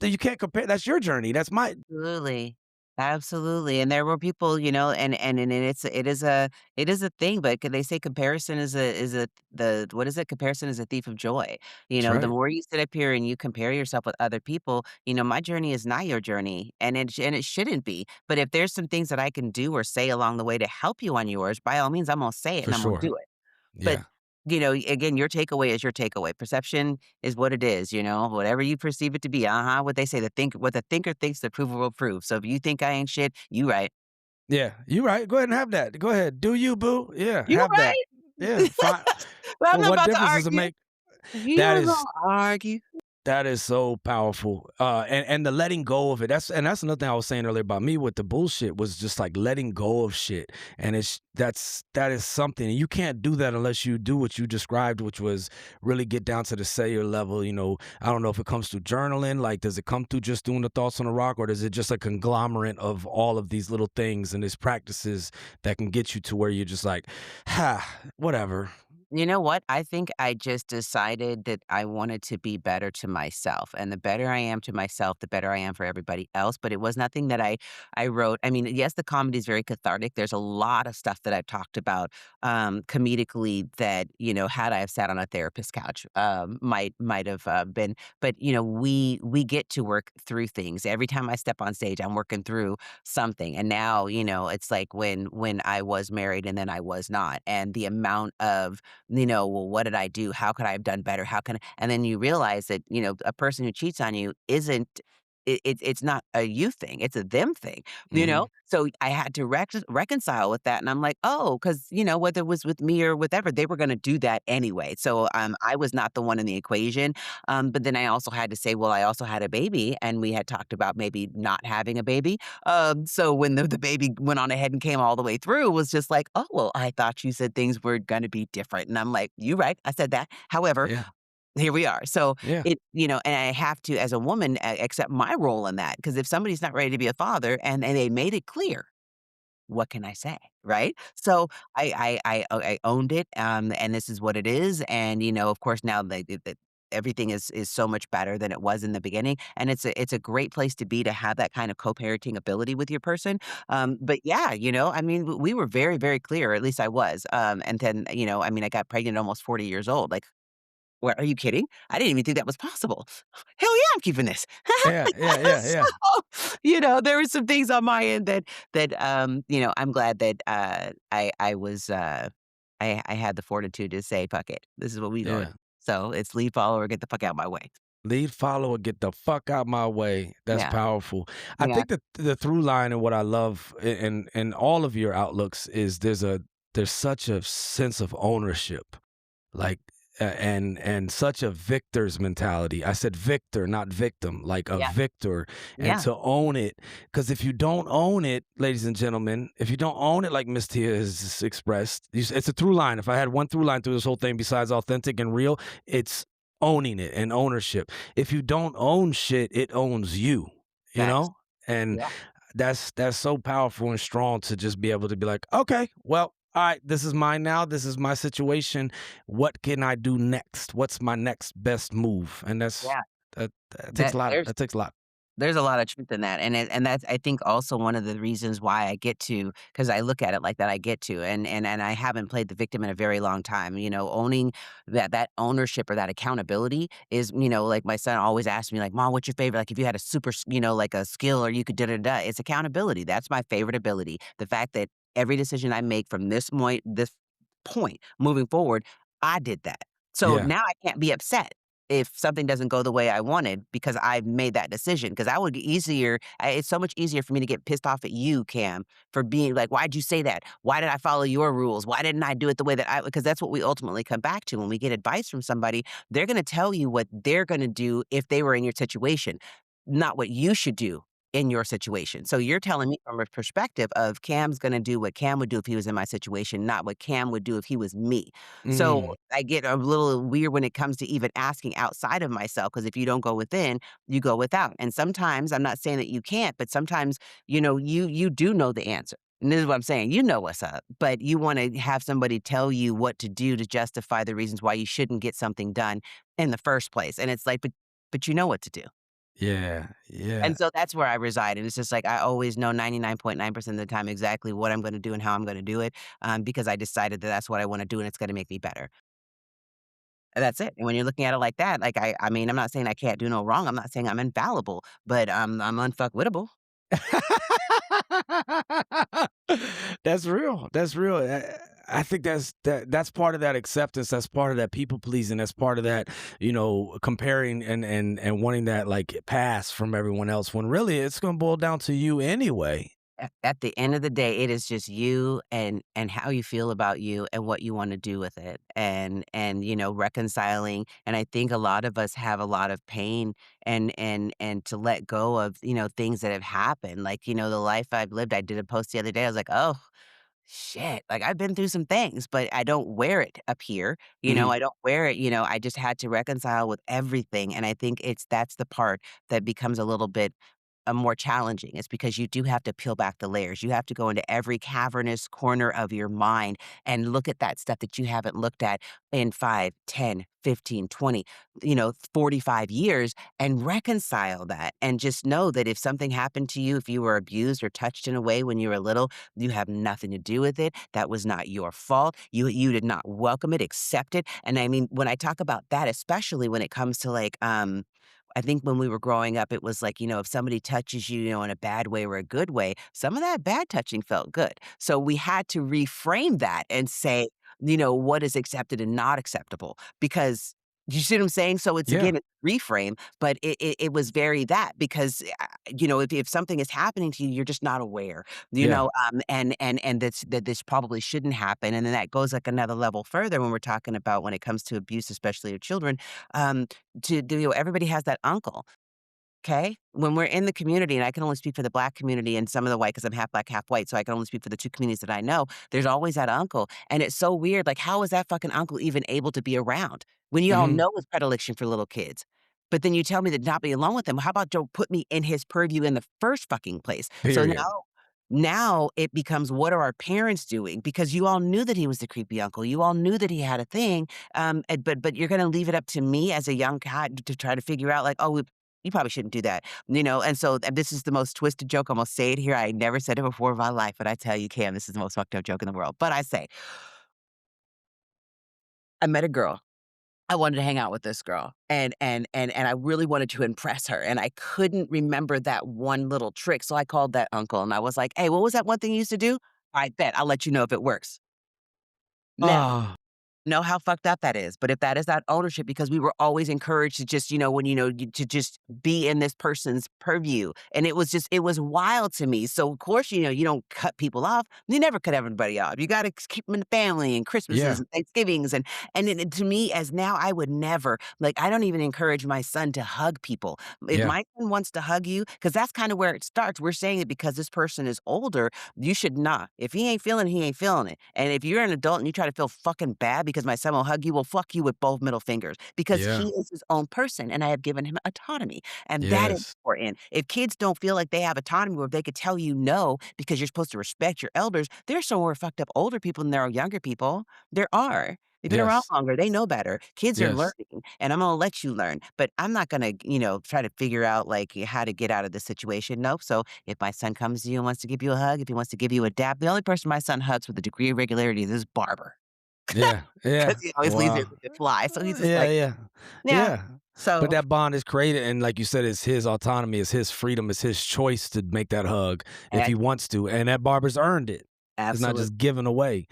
you can't compare. That's your journey. That's my Absolutely. Absolutely, and there were people, and it is a thing, but they say comparison is a the what is it? Comparison is a thief of joy. That's The right. more you sit up here and you compare yourself with other people, my journey is not your journey, and it shouldn't be. But if there's some things that I can do or say along the way to help you on yours, by all means, I'm gonna say it For and I'm gonna sure. do it. But, Yeah. again, your takeaway is your takeaway. Perception is what it is, whatever you perceive it to be. Uh-huh. What they say, what the thinker thinks, the prover will prove. So if you think I ain't shit, you right. Yeah. You right. Go ahead and have that. Go ahead. Do you, boo? Yeah. You Have that. right. Yeah. Fine. But I'm Well, not what about to difference does it argue. make? You That was is gonna argue. That is so powerful. And the letting go of it. That's another thing I was saying earlier about me with the bullshit was just like letting go of shit. And that is something. And you can't do that unless you do what you described, which was really get down to the cellular level. I don't know if it comes through journaling, like does it come through just doing the thoughts on a rock, or is it just a conglomerate of all of these little things and these practices that can get you to where you're just like, ha, whatever. You know what? I think I just decided that I wanted to be better to myself, and the better I am to myself, the better I am for everybody else, but it was nothing that I wrote. I mean, yes, the comedy is very cathartic. There's a lot of stuff that I've talked about, comedically that, had I have sat on a therapist couch, might have, been but, we get to work through things. Every time I step on stage, I'm working through something, and now, it's like when I was married and then I was not, and the amount of well, what did I do? How could I have done better? How can and then you realize that, a person who cheats on you isn't it's not a you thing, it's a them thing, you know? Mhm. So I had to reconcile with that, and I'm like, "Oh," because whether it was with me or whatever, they were gonna do that anyway. So, I was not the one in the equation, but then I also had to say, well, I also had a baby, and we had talked about maybe not having a baby. So when the baby went on ahead and came all the way through, it was just like, "Oh, well, I thought you said things were gonna be different." And I'm like, "You right, I said that. However, Yeah. here we are." So Yeah. and I have to, as a woman, accept my role in that, because if somebody's not ready to be a father and they made it clear, what can I say, right? So I owned it, and this is what it is, and, of course, now the everything is so much better than it was in the beginning, and it's a great place to be, to have that kind of co-parenting ability with your person, but yeah, I mean, we were very, very clear, or at least I was, and then, I mean, I got pregnant almost 40 years old, like, what, are you kidding? I didn't even think that was possible. Hell yeah, I'm keeping this. Yeah, yeah, yeah, yeah. So, there were some things on my end that I'm glad that, I was, I had the fortitude to say, "Fuck it. This is what we going." Yeah. So, it's lead, follow, or get the fuck out my way. Lead, follow, or get the fuck out my way. That's Yeah, powerful. I yeah, think that the through line and what I love in all of your outlooks is there's such a sense of ownership. Like, and such a victor's mentality. I said victor, not victim, like a yeah, victor, and yeah, to own it. Because if you don't own it, ladies and gentlemen, if you don't own it, like Miss Tia has expressed, it's a through line. If I had one through line through this whole thing besides authentic and real, it's owning it and ownership. If you don't own shit, it owns you, you facts. know? And Yeah, that's so powerful and strong to just be able to be like, okay, well, all right, this is mine now. This is my situation. What can I do next? What's my next best move? And yeah, that takes that a lot. there's That takes a lot. There's a lot of truth in that, and that's, I think, also one of the reasons why I get to, because I look at it like that, I get to, and I haven't played the victim in a very long time, owning that ownership or that accountability is, like my son always asks me, like, "Mom, what's your favorite, like, if you had a super like a skill, or you could da da da," it's accountability. That's my favorite ability. The fact that every decision I make from this point moving forward, I did that. So Yeah. now I can't be upset if something doesn't go the way I wanted, because I've made that decision. Because I would get easier it's so much easier for me to get pissed off at you, Cam, for being like, "Why'd you say that? Why did I follow your rules? Why didn't I do it the way that I," because that's what we ultimately come back to when we get advice from somebody. They're gonna tell you what they're gonna do if they were in your situation, not what you should do in your situation. So you're telling me from a perspective of Cam's gonna do what Cam would do if he was in my situation, not what Cam would do if he was me. So Mm. I get a little weird when it comes to even asking outside of myself, because if you don't go within, you go without. And sometimes, I'm not saying that you can't, but sometimes, you do know the answer. And this is what I'm saying. You know what's up, but you want to have somebody tell you what to do to justify the reasons why you shouldn't get something done in the first place. And it's like, but you know what to do. Yeah. Yeah. And so that's where I reside, and it's just like I always know 99.9% of the time exactly what I'm gonna do and how I'm gonna do it, because I decided that that's what I wanna do and it's gonna make me better. And that's it. And when you're looking at it like that, like, I mean, I'm not saying I can't do no wrong, I'm not saying I'm infallible, but, I'm unfuckwittable. That's real. That's real. I think that's part of that acceptance. That's part of that people pleasing. That's part of that, comparing and wanting that like pass from everyone else. When really it's going to boil down to you anyway. At the end of the day, it is just you and how you feel about you and what you wanna do with it, and, reconciling, and I think a lot of us have a lot of pain and to let go of, things that have happened, like, the life I've lived. I did a post the other day, I was like, "Oh, shit, like, I've been through some things, but I don't wear it up here, Mhm. I don't wear it, I just had to reconcile with everything," and I think that's the part that becomes a little bit more challenging. It's because you do have to peel back the layers. You have to go into every cavernous corner of your mind and look at that stuff that you haven't looked at in 5, 10, 15, 20, 45 years and reconcile that. And just know that if something happened to you, if you were abused or touched in a way when you were little, you have nothing to do with it. That was not your fault. You did not welcome it, accept it. And I mean, when I talk about that, especially when it comes to like I think when we were growing up, it was like, if somebody touches you, in a bad way or a good way, some of that bad touching felt good. So we had to reframe that and say, what is accepted and not acceptable. Because you see what I'm saying? So it's Yeah. again, it's reframe, but it was very that because, if something is happening to you, you're just not aware, Yeah. and that this probably shouldn't happen. And then that goes like another level further when we're talking about when it comes to abuse, especially of children. Um, everybody has that uncle. Okay? When we're in the community, and I can only speak for the Black community and some of the white, because I'm half Black, half white, so I can only speak for the 2 communities that I know, there's always that uncle, and it's so weird, like, how is that fucking uncle even able to be around when you all Mhm. know his predilection for little kids? But then you tell me to not be alone with him. How about don't put me in his purview in the first fucking place? So Period. now it becomes, what are our parents doing? Because you all knew that he was the creepy uncle. You all knew that he had a thing, but you're gonna leave it up to me as a young cat to try to figure out, like, "Oh, you probably shouldn't do that." And so this is the most twisted joke. I'm gonna say it here. I never said it before in my life, but I tell you, Cam, this is the most fucked up joke in the world. But I say, I met a girl. I wanted to hang out with this girl, and I really wanted to impress her, and I couldn't remember that one little trick, so I called that uncle, and I was like, "Hey, what was that one thing you used to do? I bet. I'll let you know if it works." Now Ah, know how fucked up that is, but if that is that ownership because we were always encouraged to just, to just be in this person's purview, and it was wild to me. So, of course, you don't cut people off. You never cut everybody off. You gotta keep them in the family and Christmases yeah. and Thanksgivings, and to me, as now, I would never like, I don't even encourage my son to hug people. If Yeah. my son wants to hug you, because that's kinda where it starts. We're saying it because this person is older, you should not. If he ain't feeling it. And if you're an adult and you try to feel fucking bad because my son will hug you, well, fuck you with both middle fingers because he Yeah. is his own person and I have given him autonomy. And that is Yes. important. If kids don't feel like they have autonomy or if they could tell you no because you're supposed to respect your elders, there's some more fucked up older people than there are younger people. There are. They've been around Yes. longer. They know better. Kids are Yes. learning, and I'm gonna let you learn. But I'm not gonna, try to figure out like how to get out of this situation. Nope. So if my son comes to you and wants to give you a hug, if he wants to give you a dap, the only person my son hugs with a degree of regularity is his barber Yeah. because Yeah. he always leaves Wow. it to fly. So he's just Yeah, like, yeah. yeah. Yeah. But So that bond is created, and like you said, it's his autonomy, it's his freedom, it's his choice to make that hug if he ex- wants to, and that barber's earned it. It's not absolutely. just given away.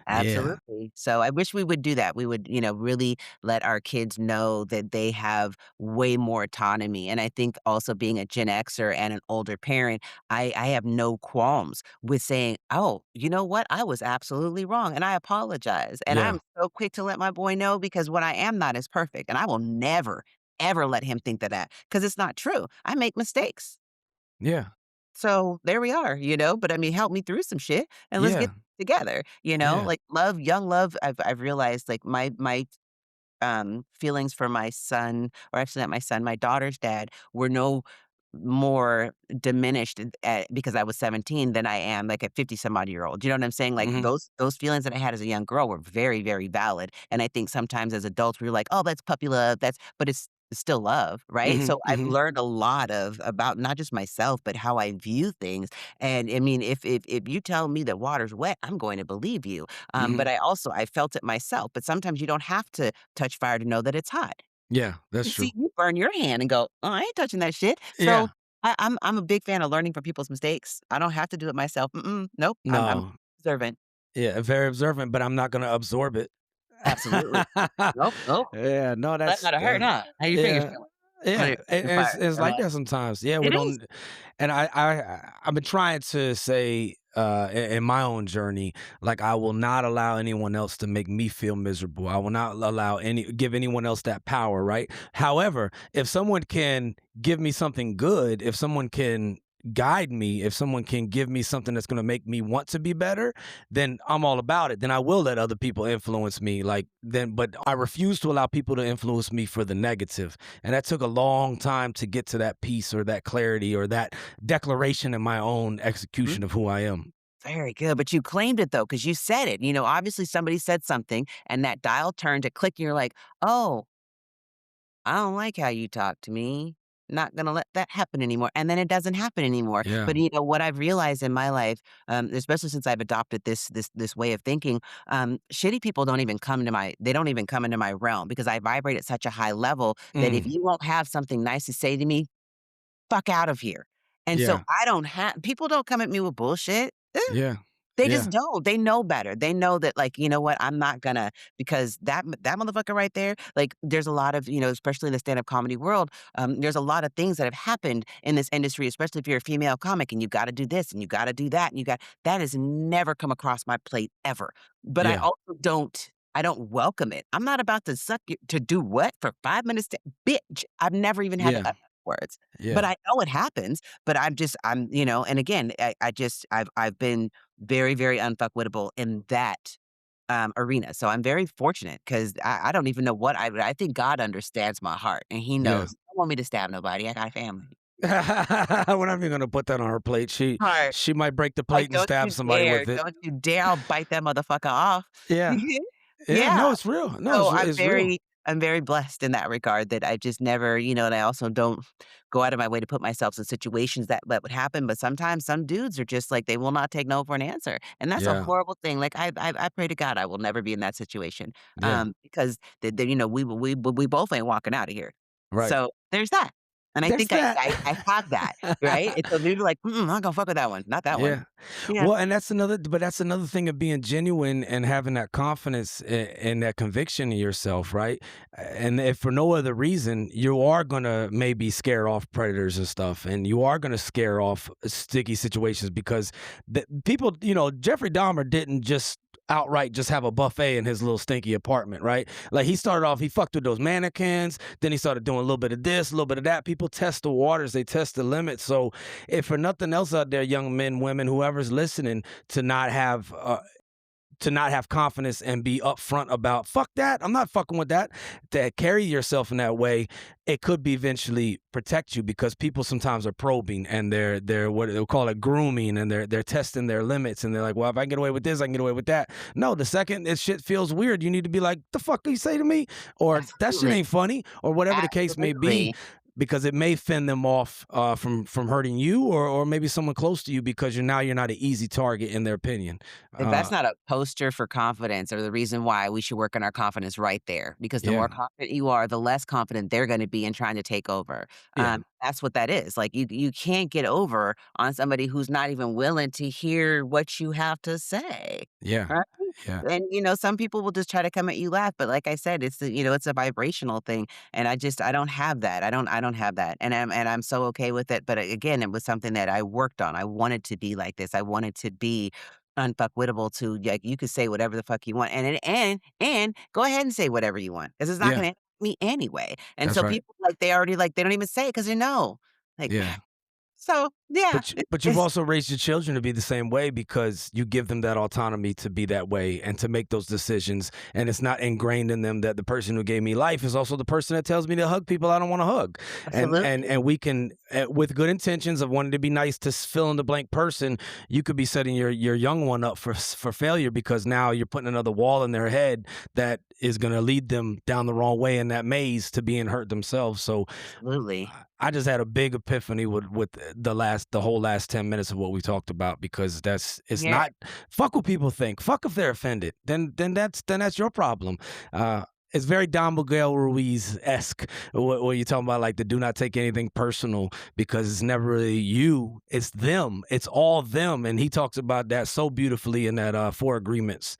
Yeah. Absolutely. So I wish we would do that. We would, really let our kids know that they have way more autonomy. And I think also being a Gen Xer and an older parent, I have no qualms with saying, oh, you know what? I was absolutely wrong and I apologize. And Yeah. I'm so quick to let my boy know because what I am not is perfect. And I will never, ever let him think that because it's not true. I make mistakes. Yeah. So there we are, but I mean, help me through some shit and let's get Yeah. together, Yeah. like love, young love. I've realized like my feelings for my son, or actually not my son, my daughter's dad were no more diminished because I was 17 than I am like a 50 some odd year old. You know what I'm saying? Like Mhm. those feelings that I had as a young girl were very, very valid. And I think sometimes as adults we're like, oh, that's puppy love. But it's still love, right? Mhm. So I've Mhm. learned a lot of about not just myself, but how I view things. And I mean, if you tell me that water's wet, I'm going to believe you. But Mhm. I felt it myself. But sometimes you don't have to touch fire to know that it's hot. Yeah, that's You true. see, you burn your hand and go, "Oh, I ain't touching that shit." So, Yeah. I'm a big fan of learning from people's mistakes. I don't have to do it myself. Nope. I'm No. observant. Yeah, very observant, but I'm not gonna absorb it. Absolutely. Nope, nope. Yeah, no, That that's gotta hurt, huh? How your fingers yeah, feeling? Oh, yeah, your your fire. it's Never like mind. that sometimes. Yeah, we It is. don't, and I've been trying to say, in my own journey, like, I will not allow anyone else to make me feel miserable. I will not allow give anyone else that power, right? However, if someone can give me something good, if someone can guide me, if someone can give me something that's going to make me want to be better, then I'm all about it. Then I will let other people influence me. But I refuse to allow people to influence me for the negative. And that took a long time to get to that peace or that clarity or that declaration in my own Mhm. execution of who I am. Very good, but you claimed it though, because you said it. Obviously somebody said something and that dial turned, it clicked, and you're like, "Oh, I don't like how you talk to me. Not gonna let that happen anymore." And then it doesn't happen anymore. Yeah. But what I've realized in my life, especially since I've adopted this way of thinking, shitty people don't even come into my realm because I vibrate at such a high level that if Mm. you won't have something nice to say to me, fuck out of here. And so Yeah. I don't have people don't come at me with bullshit. Yeah. They Yeah. just don't. They know better. They know that, like, you know what? I'm not gonna because that motherfucker right there, like, there's a lot of, especially in the stand-up comedy world, there's a lot of things that have happened in this industry, especially if you're a female comic and you gotta do this and you gotta do that and that has never come across my plate ever. But Yeah. I don't welcome it. I'm not about to suck you to do what for 5 minutes to bitch. I've never even had to Yeah. utter words. But Yeah. I know it happens, but and again, I've been very, very unfuckwittable in that, arena. So I'm very fortunate because I don't even know I think God understands my heart, and He Yeah. knows. He don't want me to stab nobody. I got a family. We're not even gonna put that on her plate. She Heart. she might break the Like, plate and don't stab you somebody dare, with it. don't you dare, I'll bite that motherfucker off. Yeah. Yeah. Yeah. No, it's real. No, So it's real. I'm very blessed in that regard that I just never, and I also don't go out of my way to put myself in situations that would happen, but sometimes some dudes are just like, they will not take no for an answer, and that's a Yeah. horrible thing, like, I pray to God I will never be in that situation, Yeah. because we both ain't walking out of here. Right. So, there's that, and I There's think I that. I have that, right? It's so dudes are like, "Mm-mm, I'm not gonna fuck with that one, not that one." Yeah. Yeah, Well, and that's another thing of being genuine and having that confidence and that conviction in yourself, right? And if for no other reason, you are gonna maybe scare off predators and stuff, and you are gonna scare off sticky situations because people, Jeffrey Dahmer didn't just outright just have a buffet in his little stinky apartment, right? Like he started off, he fucked with those mannequins, then he started doing a little bit of this, a little bit of that. People test the waters, they test the limits. So if for nothing else out there, young men, women, whoever's listening, to not have confidence and be upfront about fuck that, I'm not fucking with that. To carry yourself in that way, it could be eventually protect you because people sometimes are probing and they're what they'll call it grooming and they're testing their limits and they're like, well, if I can get away with this, I can get away with that. No, the second this shit feels weird, you need to be like, the fuck you say to me, or that shit absolutely, ain't funny, or whatever the case may be, absolutely. because it may fend them off from hurting you or maybe someone close to you because you're not an easy target in their opinion. If that's not a poster for confidence or the reason why we should work on our confidence right there, because the more Yeah, confident you are, the less confident they're gonna be in trying to take over. yeah, That's what that is. Like, you can't get over on somebody who's not even willing to hear what you have to say, yeah, right? yeah, And, some people will just try to come at you laugh, but like I said, it's a vibrational thing, and I don't have that. I don't have that, and I'm so okay with it, but again, it was something that I worked on. I wanted to be like this. I wanted to be unfuckwittable to like, you could say whatever the fuck you want, and go ahead and say whatever you want, 'cause it's not yeah. gonna affect me anyway, and That's so right. people, like, they already, like, they don't even say it 'cause they know. Like, Yeah. so, yeah, But you've also raised your children to be the same way because you give them that autonomy to be that way and to make those decisions, and it's not ingrained in them that the person who gave me life is also the person that tells me to hug people I don't want to hug. absolutely. And we can with good intentions of wanting to be nice to fill in the blank person, you could be setting your young one up for failure because now you're putting another wall in their head that is going to lead them down the wrong way in that maze to being hurt themselves. So Absolutely. I just had a big epiphany with the whole last 10 minutes of what we talked about because it's Yeah, not fuck what people think. Fuck if they're offended. Then that's your problem. It's very Don Miguel Ruiz esque where you're talking about like the do not take anything personal because it's never really you, it's them, it's all them, and he talks about that so beautifully in that Four Agreements.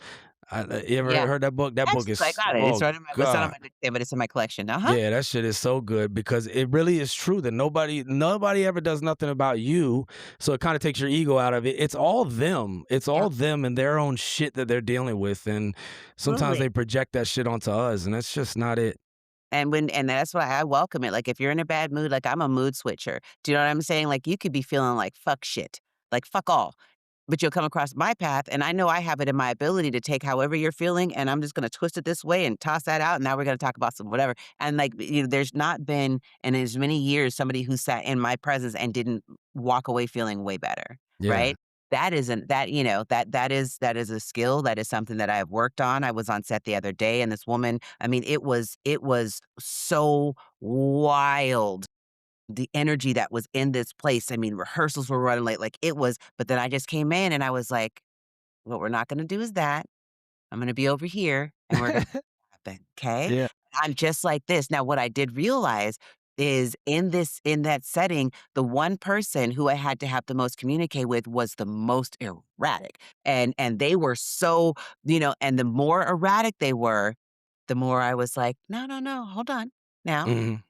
You ever yeah. heard that book? That book Actually, I is got it. oh It's not on god. my nightstand, but it's in my collection. Uh-huh. Yeah, that shit is so good because it really is true that nobody ever does nothing about you. So it kind of takes your ego out of it. It's all them. It's Yeah, all them and their own shit that they're dealing with. And sometimes absolutely. they project that shit onto us, and that's just not it. And that's why I welcome it. Like, if you're in a bad mood, like, I'm a mood switcher. Do you know what I'm saying? Like, you could be feeling like fuck shit, like fuck all. But you'll come across my path, and I know I have it in my ability to take however you're feeling, and I'm just gonna twist it this way and toss that out, and now we're gonna talk about some whatever. And, like, there's not been in as many years somebody who sat in my presence and didn't walk away feeling way better, Yeah. right? That isn't that, that is a skill, that is something that I've worked on. I was on set the other day, and this woman, I mean, it was so wild the energy that was in this place. I mean, rehearsals were running late, like, it was, but then I just came in and I was like, "What we're not gonna do is that. I'm gonna be over here, and we're gonna happen, 'kay? Yeah. I'm just like this." Now what I did realize is in that setting, the one person who I had to have the most communicate with was the most erratic, and they were so, and the more erratic they were, the more I was like, "No, no, no, hold on. Now, Mhm.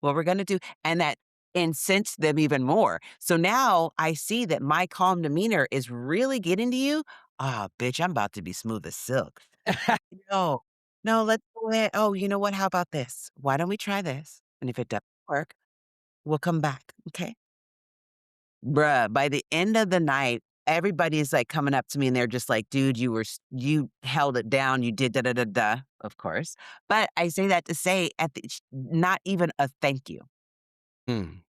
what we're gonna do," and that incensed them even more. So now I see that my calm demeanor is really getting to you. Ah, bitch, I'm about to be smooth as silk. No, no, let's go ahead. Oh, you know what? How about this? Why don't we try this? And if it doesn't work, we'll come back. Okay. Bruh, by the end of the night, everybody's like coming up to me and they're just like, dude, you held it down. You did da da da da, of course. But I say that to say not even a thank you. Mm.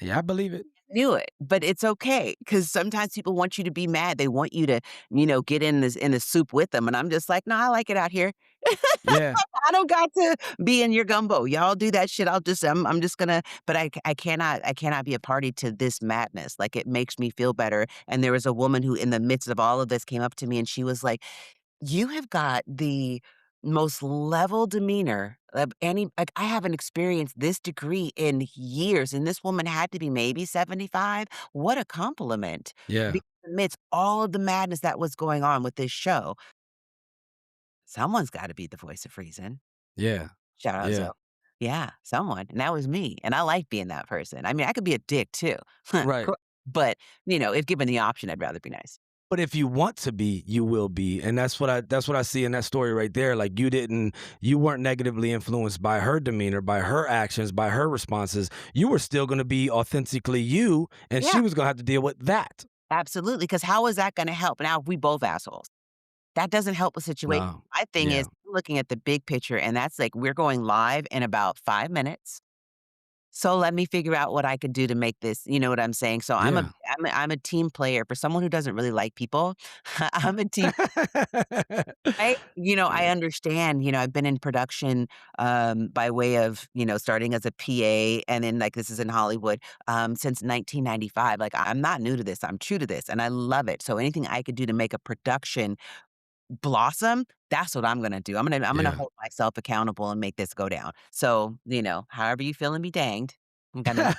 Yeah, I believe it. Knew it, but it's okay because sometimes people want you to be mad. They want you to, get in the soup with them, and I'm just like, "No, I like it out here. Yeah. I don't got to be in your gumbo. Y'all do that shit. I'm just gonna." But I cannot be a party to this madness. Like, it makes me feel better. And there was a woman who, in the midst of all of this, came up to me and she was like, you have got the most level demeanor of any, like, I haven't experienced this degree in years, and this woman had to be maybe 75. What a compliment. Yeah. Because amidst all of the madness that was going on with this show, someone's gotta be the voice of reason. Yeah. Shout out Zoe. Yeah. Yeah, someone, and that was me, and I like being that person. I mean, I could be a dick too, Right. but, if given the option, I'd rather be nice. But if you want to be, you will be. And that's what I see in that story right there. Like you weren't negatively influenced by her demeanor, by her actions, by her responses. You were still gonna be authentically you, and she Yeah. was gonna have to deal with that. Absolutely, because how is that gonna help? Now, if we both assholes, that doesn't help the situation. No. My thing is Yeah. looking at the big picture, and that's like, we're going live in about 5 minutes. So let me figure out what I could do to make this, you know what I'm saying? So Yeah. I'm a team player. For someone who doesn't really like people, I'm a team. I Yeah. understand, I've been in production, by way of, starting as a PA, and then, like, this is in Hollywood, since 1995. Like, I'm not new to this, I'm true to this, and I love it. So anything I could do to make a production blossom, that's what I'm gonna do. I'm gonna Yeah. hold myself accountable and make this go down. So, however you feel and be danged. I'm gonna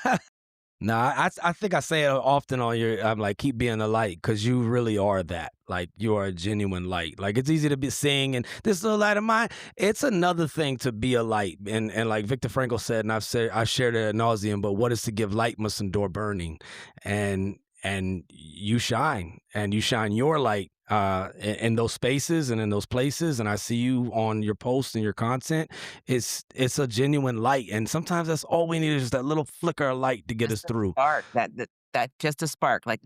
No, I think I say it often on your I'm like, "Keep being a light, because you really are that. Like, you are a genuine light. Like, it's easy to be sing and, "This little light of mine." It's another thing to be a light, and like Viktor Frankl said, and I shared it ad nauseum, but what is to give light must endure burning. And you shine your light, in those spaces and in those places, and I see you on your posts and your content. It's a genuine light, and sometimes that's all we need is just that little flicker of light to get just us a through. spark, that just a spark, like,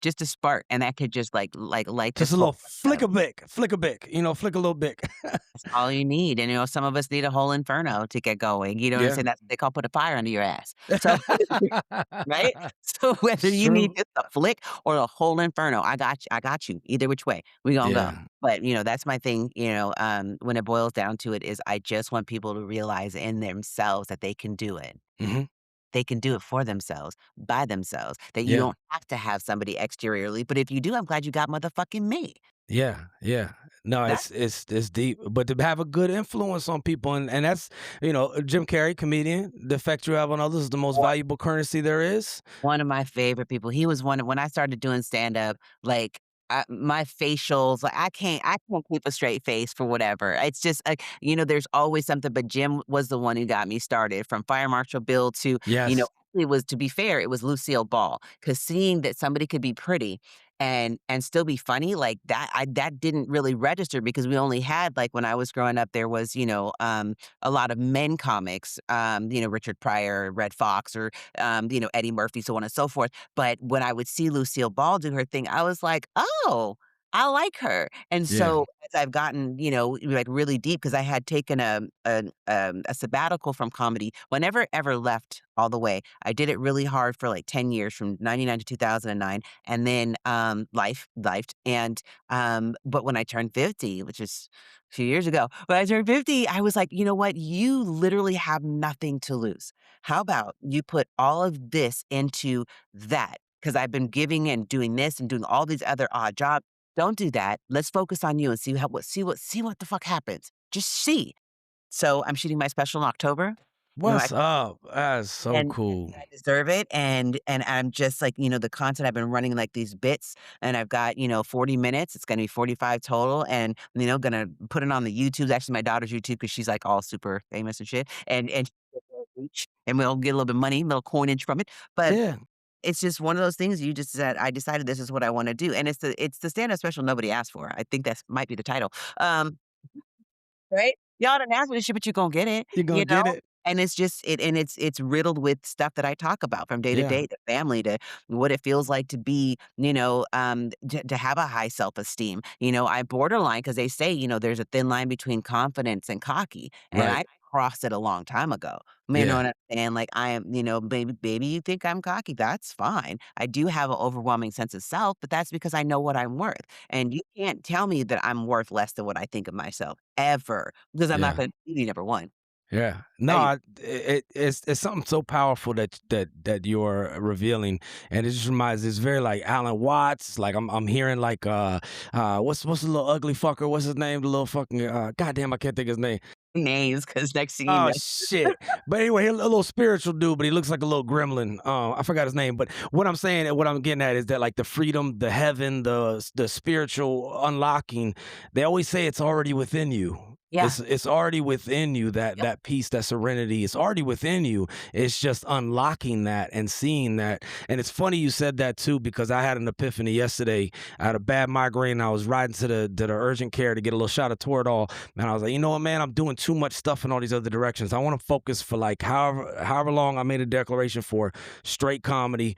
just a spark, and that could just, like, light Just this a whole little thing up. flick a bick, flick a little bick. That's all you need, and, some of us need a whole inferno to get going, you know what I'm Yeah. saying? That's what they call put a fire under your ass. So right? So whether It's you need true. just a flick or the whole inferno, I got you. Either which way, we gonna go. Yeah. But, that's my thing, when it boils down to it is I just want people to realize in themselves that they can do it. Mhm. They can do it for themselves, by themselves, that you Yeah. don't have to have somebody exteriorly, but if you do, I'm glad you got motherfucking me. Yeah, yeah. No, That it's deep, but to have a good influence on people, and that's, Jim Carrey, comedian, the effect you have on others is the most valuable currency there is. One of my favorite people. He was one of when I started doing stand-up, like, my facials, like, I can't keep a straight face for whatever. It's just, like, there's always something, but Jim was the one who got me started, from Fire Marshal Bill to, Yes. it was, to be fair, it was Lucille Ball, because seeing that somebody could be pretty and still be funny, like, that didn't really register because we only had, like, when I was growing up, there was, a lot of men comics, Richard Pryor, Red Fox, or, Eddie Murphy, so on and so forth, but when I would see Lucille Ball do her thing, I was like, "Oh, I like her." And Yeah. so as I've gotten, like, really deep, because I had taken a sabbatical from comedy, well, I never ever left all the way. I did it really hard for, like, 10 years from '99 to 2009, and then, lifed, and, but when I turned 50, which is a few years ago, when I turned 50, I was like, "You know what? You literally have nothing to lose. How about you put all of this into that? Because 'Cause I've been giving and doing this and doing all these other odd jobs. Don't do that. Let's focus on you and see what the fuck happens. Just see." So, I'm shooting my special in October. What's up? That's so And cool. I deserve it, and I'm just like, the content I've been running, like, these bits, and I've got, 40 minutes, it's gonna be 45 total, and, gonna put it on the YouTube. Actually, my daughter's YouTube, because she's, like, all super famous and shit, and she gets more reach, and we'll get a little bit of money, little coinage from it, but Yeah. it's just one of those things. You just said, "I decided this is what I wanna do," and it's the stand-up special nobody asked for. I think that's might be the title. Right? Y'all didn't ask me this shit, but you gonna get it, You're gonna get it. And it's riddled with stuff that I talk about from day to Yeah. day, to family, to what it feels like to be, to have a high self-esteem. I borderline, because they say, there's a thin line between confidence and cocky, and Right. I crossed it a long time ago. You know Yeah. what I'm saying? Like, I am, baby, you think I'm cocky, that's fine. I do have an overwhelming sense of self, but that's because I know what I'm worth. And you can't tell me that I'm worth less than what I think of myself, ever, because I'm not Yeah. gonna believe you, number 1. Yeah. No, I it's something so powerful that you're revealing, and it just reminds. It's very like Alan Watts. Like I'm hearing like what's the little ugly fucker? What's his name? The little fucking goddamn, I can't think of his name. names, because next thing you Oh know. shit! But anyway, he a little spiritual dude, but he looks like a little gremlin. I forgot his name. But what I'm saying, and what I'm getting at, is that like the freedom, the heaven, the spiritual unlocking. They always say it's already within you. Yeah, It's already within you, yep, that peace, that serenity. It's already within you. It's just unlocking that and seeing that. And it's funny you said that too, because I had an epiphany yesterday. I had a bad migraine. I was riding to the urgent care to get a little shot of Toradol, and I was like, you know what, man, I'm doing too much stuff in all these other directions. I want to focus for like however long I made a declaration for straight comedy,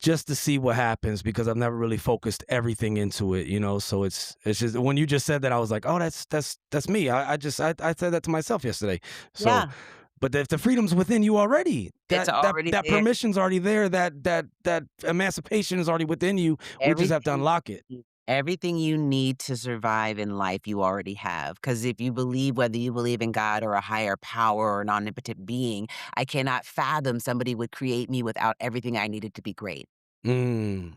just to see what happens, because I've never really focused everything into it, you know. So it's just when you just said that, I was like, oh, that's me. I said that to myself yesterday. So, yeah, but if the freedom's within you already, it's already that there. permission's already there, that emancipation is already within you. We just have to Everything unlock it. everything you need to survive in life, you already have. Because if you believe, whether you believe in God or a higher power or an omnipotent being, I cannot fathom somebody would create me without everything I needed to be great. Mm,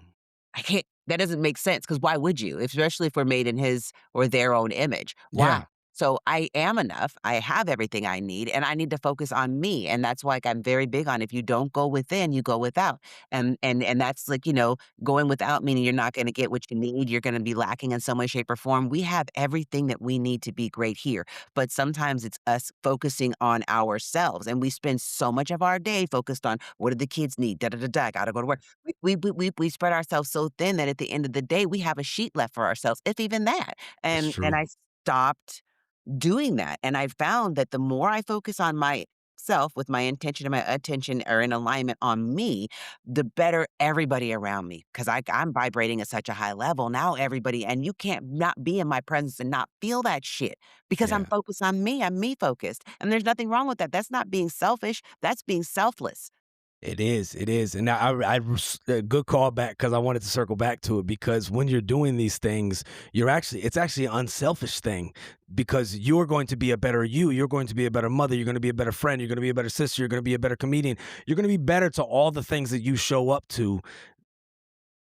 I can't, that doesn't make sense, because why would you? Especially if we're made in his or their own image. Why? yeah, So I am enough. I have everything I need, and I need to focus on me. And that's why, like, I'm very big on, if you don't go within, you go without. And that's like, going without, meaning you're not gonna get what you need. You're gonna be lacking in some way, shape, or form. We have everything that we need to be great here. But sometimes it's us focusing on ourselves. And we spend so much of our day focused on, what do the kids need? Da da da da. Gotta go to work. We spread ourselves so thin that at the end of the day, we have a sheet left for ourselves, if even that. it's And true. I stopped doing that, and I found that the more I focus on myself, with my intention and my attention are in alignment on me, the better everybody around me, because I'm vibrating at such a high level now. Everybody, and you can't not be in my presence and not feel that shit, because I'm Yeah. focused on me. I'm me focused, and there's nothing wrong with that. That's not being selfish. That's being selfless. It is, it is, and a good call back, because I wanted to circle back to it, because when you're doing these things, it's actually an unselfish thing, because you're going to be a better you, you're going to be a better mother, you're going to be a better friend, you're going to be a better sister, you're going to be a better comedian, you're going to be better to all the things that you show up to,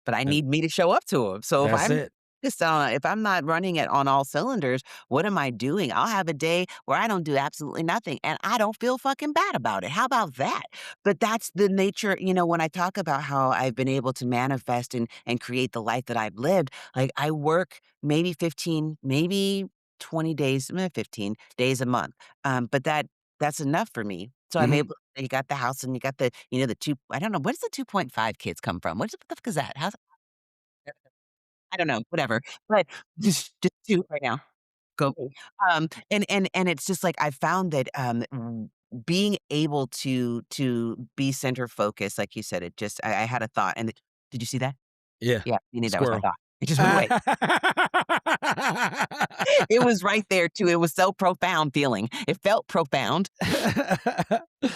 But I and need me to show up to 'em. So that's it. if I'm not running it on all cylinders, what am I doing? I'll have a day where I don't do absolutely nothing, and I don't feel fucking bad about it. How about that? But that's the nature, when I talk about how I've been able to manifest and create the life that I've lived, like, I work maybe 15, maybe 20 days, 15 days a month. But that's enough for me. So I'm Mhm. able, you got the house, and you got the 2, I don't know, where does the 2.5 kids come from? What the fuck is that? How's I don't know, whatever. But just do it right now. Go. And it's just like I found that being able to be center focused, like you said, it just I had a thought, and did you see that? Yeah. Yeah, you knew that was my Squirrel. thought. It just went away. It was right there too. It was so profound feeling. It felt profound,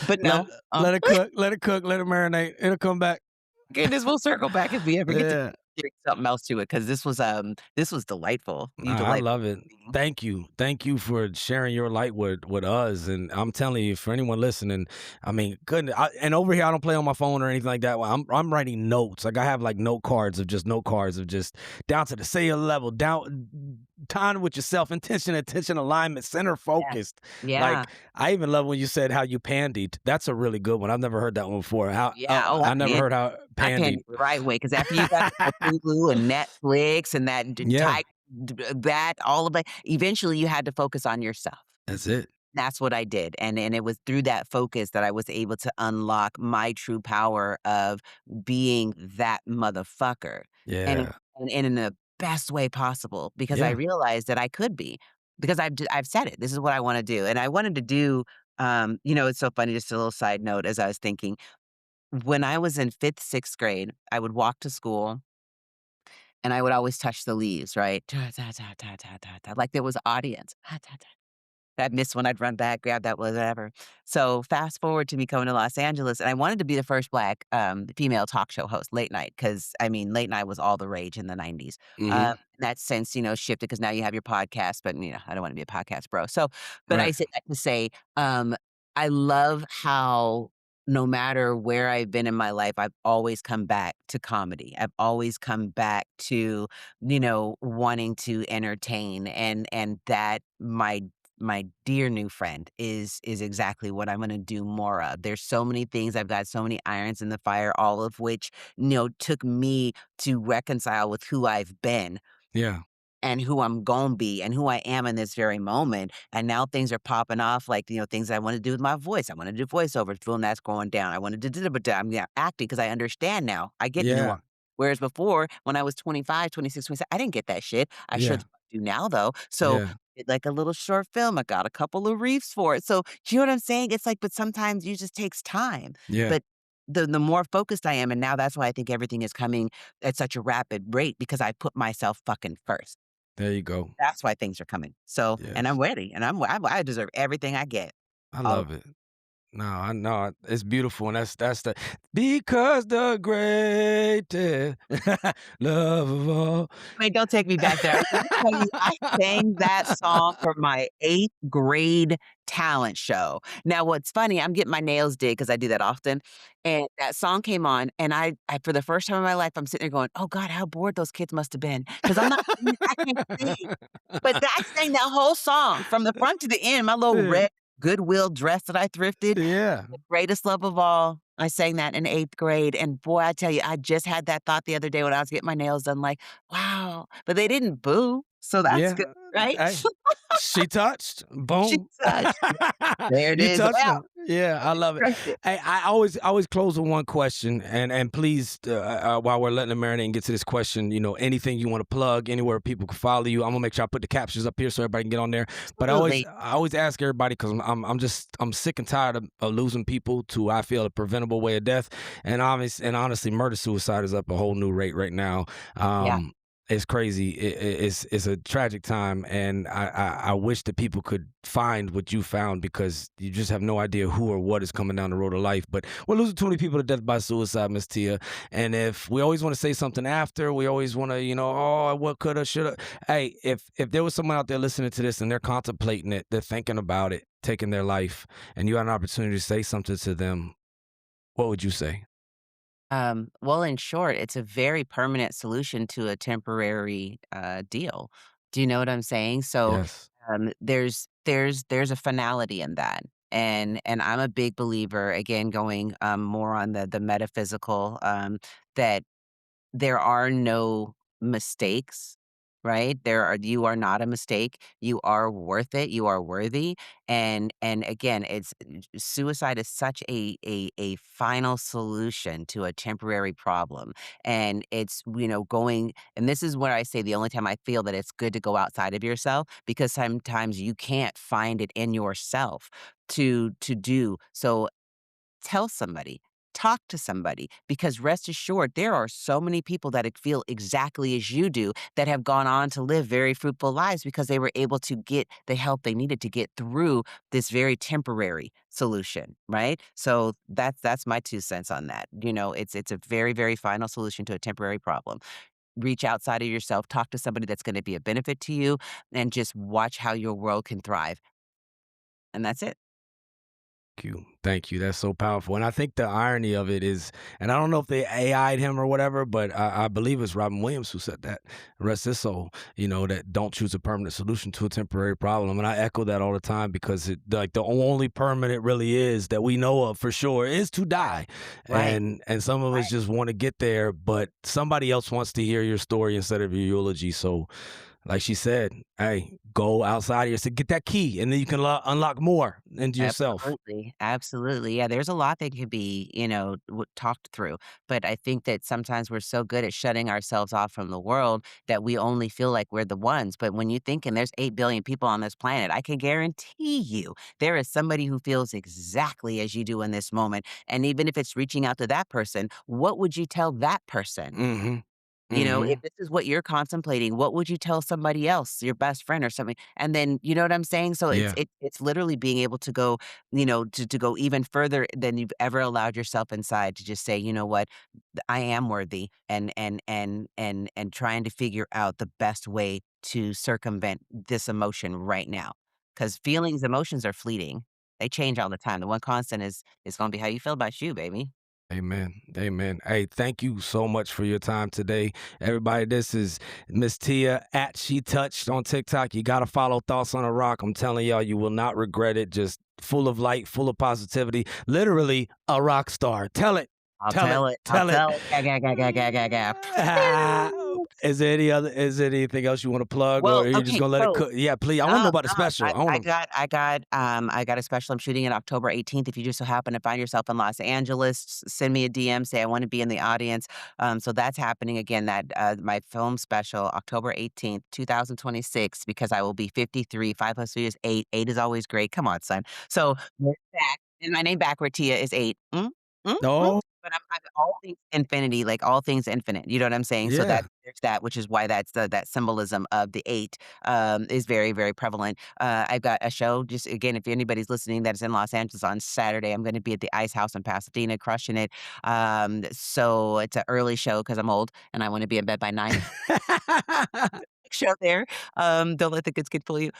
but let no. let it cook, let it cook, let it marinate. It'll come back. Goodness, we'll circle back if we ever get to Yeah. doing something else to it because this was delightful. You I delightful. love it. Thank you. Thank you for sharing your light with us. And I'm telling you, for anyone listening, I mean, goodness. And over here, I don't play on my phone or anything like that. Well, I'm writing notes. Like I have like note cards of just down to the cellular level, down time with yourself, intention, attention, alignment, center Yeah. focused. Yeah. Like I even love when you said how you pandied. That's a really good one. I've never heard that one before. How Yeah. Oh, I never heard how I pandied. panned it the right way because after you got the Hulu and Netflix and that Yeah, that all of it, eventually you had to focus on yourself. that's it. That's what I did, and it was through that focus that I was able to unlock my true power of being that motherfucker, and Yeah, and in the best way possible because I yeah, realized that I could be, because I've said it, this is what I wanna do, and I wanted to do, it's so funny, just a little side note as I was thinking, when I was in 5th, 6th grade, I would walk to school and I would always touch the leaves, right? Ta, ta, ta, ta, ta, ta, ta, like there was audience. Ta, ta, ta. I'd miss one, I'd run back, grab that, whatever. So fast forward to me coming to Los Angeles, and I wanted to be the first Black female talk show host, late night, because I mean, late night was all the rage in the '90s. hmm That since shifted because now you have your podcast, but I don't want to be a podcast bro. So, but I right. say that to say, I love how no matter where I've been in my life, I've always come back to comedy. I've always come back to wanting to entertain, and that my dear new friend is exactly what I'm gonna do more of. There's so many things, I've got so many irons in the fire, all of which, took me to reconcile with who I've been Yeah, and who I'm gonna be and who I am in this very moment. And now things are popping off like, things I want to do with my voice. I want to do voiceover, feeling that's going down. I wanted to do, but I'm acting because I understand now. I get yeah, nuance. Whereas before, when I was 25, 26, 27, I didn't get that shit. I sure yeah, the fuck do now, though. So, yeah, like a little short film, I got a couple of reefs for it. So, do you know what I'm saying? It's like, but sometimes it just takes time. yeah. But the more focused I am, and now that's why I think everything is coming at such a rapid rate because I put myself fucking first. There you go. That's why things are coming. So, and I'm Yes, ready, and I deserve everyth I get. I All love it. No, I know it's beautiful, and that's the because the greatest love of all. I mean, don't take me back there. Let me tell you, I sang that song for my 8th grade talent show. Now, what's funny, I'm getting my nails did because I do that often, and that song came on, and I for the first time in my life, I'm sitting there going, "Oh god, how bored those kids must have been because 'cause I'm not singing, I can't sing. But I sang that whole song from the front to the end, my little Yeah, red Goodwill dress that I thrifted. yeah, The greatest love of all. I sang that in 8th grade, and boy, I tell you, I just had that thought the other day when I was getting my nails done, like, "Wow," but they didn't boo, so that's yeah. good, right? Hey, she touched. She Boom. touched. There it You is. touched Well, them. Yeah, I love it. crushed it. Hey, I always close with one question, and please, while we're letting it marinate and get to this question, anything you want to plug, anywhere people can follow you. I'm gonna make sure I put the captions up here so everybody can get on there. But I always Absolutely. I always ask everybody because I'm sick and tired of losing people to I feel a preventable way of death, and honestly, murder suicide is up a whole new rate right now. Yeah. It's crazy. It's a tragic time, and I wish that people could find what you found because you just have no idea who or what is coming down the road of life. But we're losing too many people to death by suicide, Miss Tia. And if we always want to say something after, we always want to, oh, what coulda, shoulda. Hey, if there was someone out there listening to this and they're contemplating it, they're thinking about it, taking their life, and you had an opportunity to say something to them, what would you say? Well, in short, it's a very permanent solution to a temporary, deal. Do you know what I'm saying? So, Yes. there's a finality in that, and I'm a big believer, again, going, more on the metaphysical, that there are no mistakes, right? You are not a mistake. You are worth it. You are worthy. And again, suicide is such a final solution to a temporary problem. And it's, going, and this is where I say the only time I feel that it's good to go outside of yourself, because sometimes you can't find it in yourself to do. So tell somebody, talk to somebody, because rest assured, there are so many people that feel exactly as you do that have gone on to live very fruitful lives because they were able to get the help they needed to get through this very temporary solution, right? So that's my 2 cents on that. It's a very, very final solution to a temporary problem. Reach outside of yourself, talk to somebody that's going to be a benefit to you, and just watch how your world can thrive. And that's it. You. Thank you. That's so powerful. And I think the irony of it is, and I don't know if they AI'd him or whatever, but I believe it's Robin Williams who said that. Rest his soul, that don't choose a permanent solution to a temporary problem. And I echo that all the time because like the only permanent really is that we know of for sure is to die. Right. And some of us Right. just want to get there, but somebody else wants to hear your story instead of your eulogy. So like she said, hey, go outside of yourself, get that key, and then you can unlock more into yourself. Absolutely, absolutely. Yeah, there's a lot that could be, talked through. But I think that sometimes we're so good at shutting ourselves off from the world that we only feel like we're the ones. But when you think, and there's 8 billion people on this planet, I can guarantee you there is somebody who feels exactly as you do in this moment. And even if it's reaching out to that person, what would you tell that person? Mm-hmm. Mm-hmm. If this is what you're contemplating, what would you tell somebody else, your best friend or something? And then, you know what I'm saying? So it's Yeah. it's literally being able to go, to go even further than you've ever allowed yourself inside, to just say, you know what, I am worthy, and trying to figure out the best way to circumvent this emotion right now. Because emotions are fleeting. They change all the time. The one constant is gonna be how you feel about you, baby. Amen. Amen. Hey, thank you so much for your time today. Everybody, this is Miss Tia at She Touched on TikTok. You got to follow Thoughts on a Rock. I'm telling y'all, you will not regret it. Just full of light, full of positivity. Literally a rock star. Tell it. I'll Tell it. tell it. I'll Tell it. tell it. Ga, ga, ga, ga, ga, ga, ga. Ah, is there anything else you want to plug, or Well, are you just okay, gonna let it so cook? Yeah, please. I want to know no, about the no, special. I want to. I got a special I'm shooting on October 18th. If you just so happen to find yourself in Los Angeles, send me a DM, say I wanna be in the audience. So that's happening again, my film special, October 18th, 2026, because I will be 53. 5 plus 3 is 8. 8 is always great. Come on, son. So there's that, and my name backward, Tia, is 8. Mm. No. But I'm all things infinity, like all things infinite, you know what I'm saying? So Yeah. there's that, which is why that symbolism of the 8, is very, very prevalent. I've got a show, just again, if anybody's listening that is in Los Angeles on Saturday, I'm gonna be at the Ice House in Pasadena crushing it. So it's an early show because 'cause I'm old and I wanna be in bed by 9. Show there. Don't let the kids get fully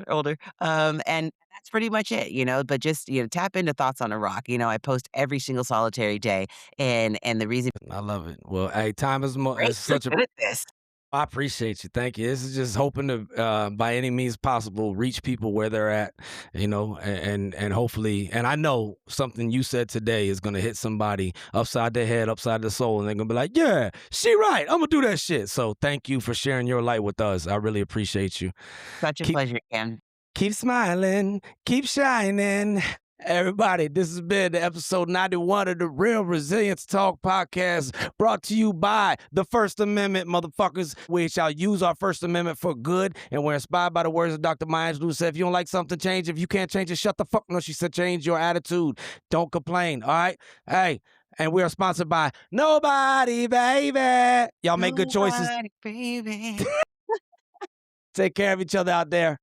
older. And that's pretty much it, but just, tap into Thoughts on a Rock. I post every single solitary day, and the reason I love it. Well, hey, time is great, you're such a good at this. I appreciate you. Thank you. This is just hoping to, by any means possible, reach people where they're at, and hopefully, and I know something you said today is gonna hit somebody upside their head, upside their soul, and they're gonna be like, "Yeah, she right. I'm gonna do that shit." So thank you for sharing your light with us. I really appreciate you. Such a Keep pleasure, Ken. keep smiling, keep shining. Everybody, this has been episode 91 of the Real Resilience Talk podcast, brought to you by the First Amendment, motherfuckers. We shall use our First Amendment for good, and we're inspired by the words of Dr. Maya Angelou, who said, if you don't like something, change. If you can't change it, shut the fuck. No, she said, change your attitude. Don't complain, all right? Hey, and we are sponsored by Nobody, baby. Y'all make good choices. Nobody, baby. Take care of each other out there.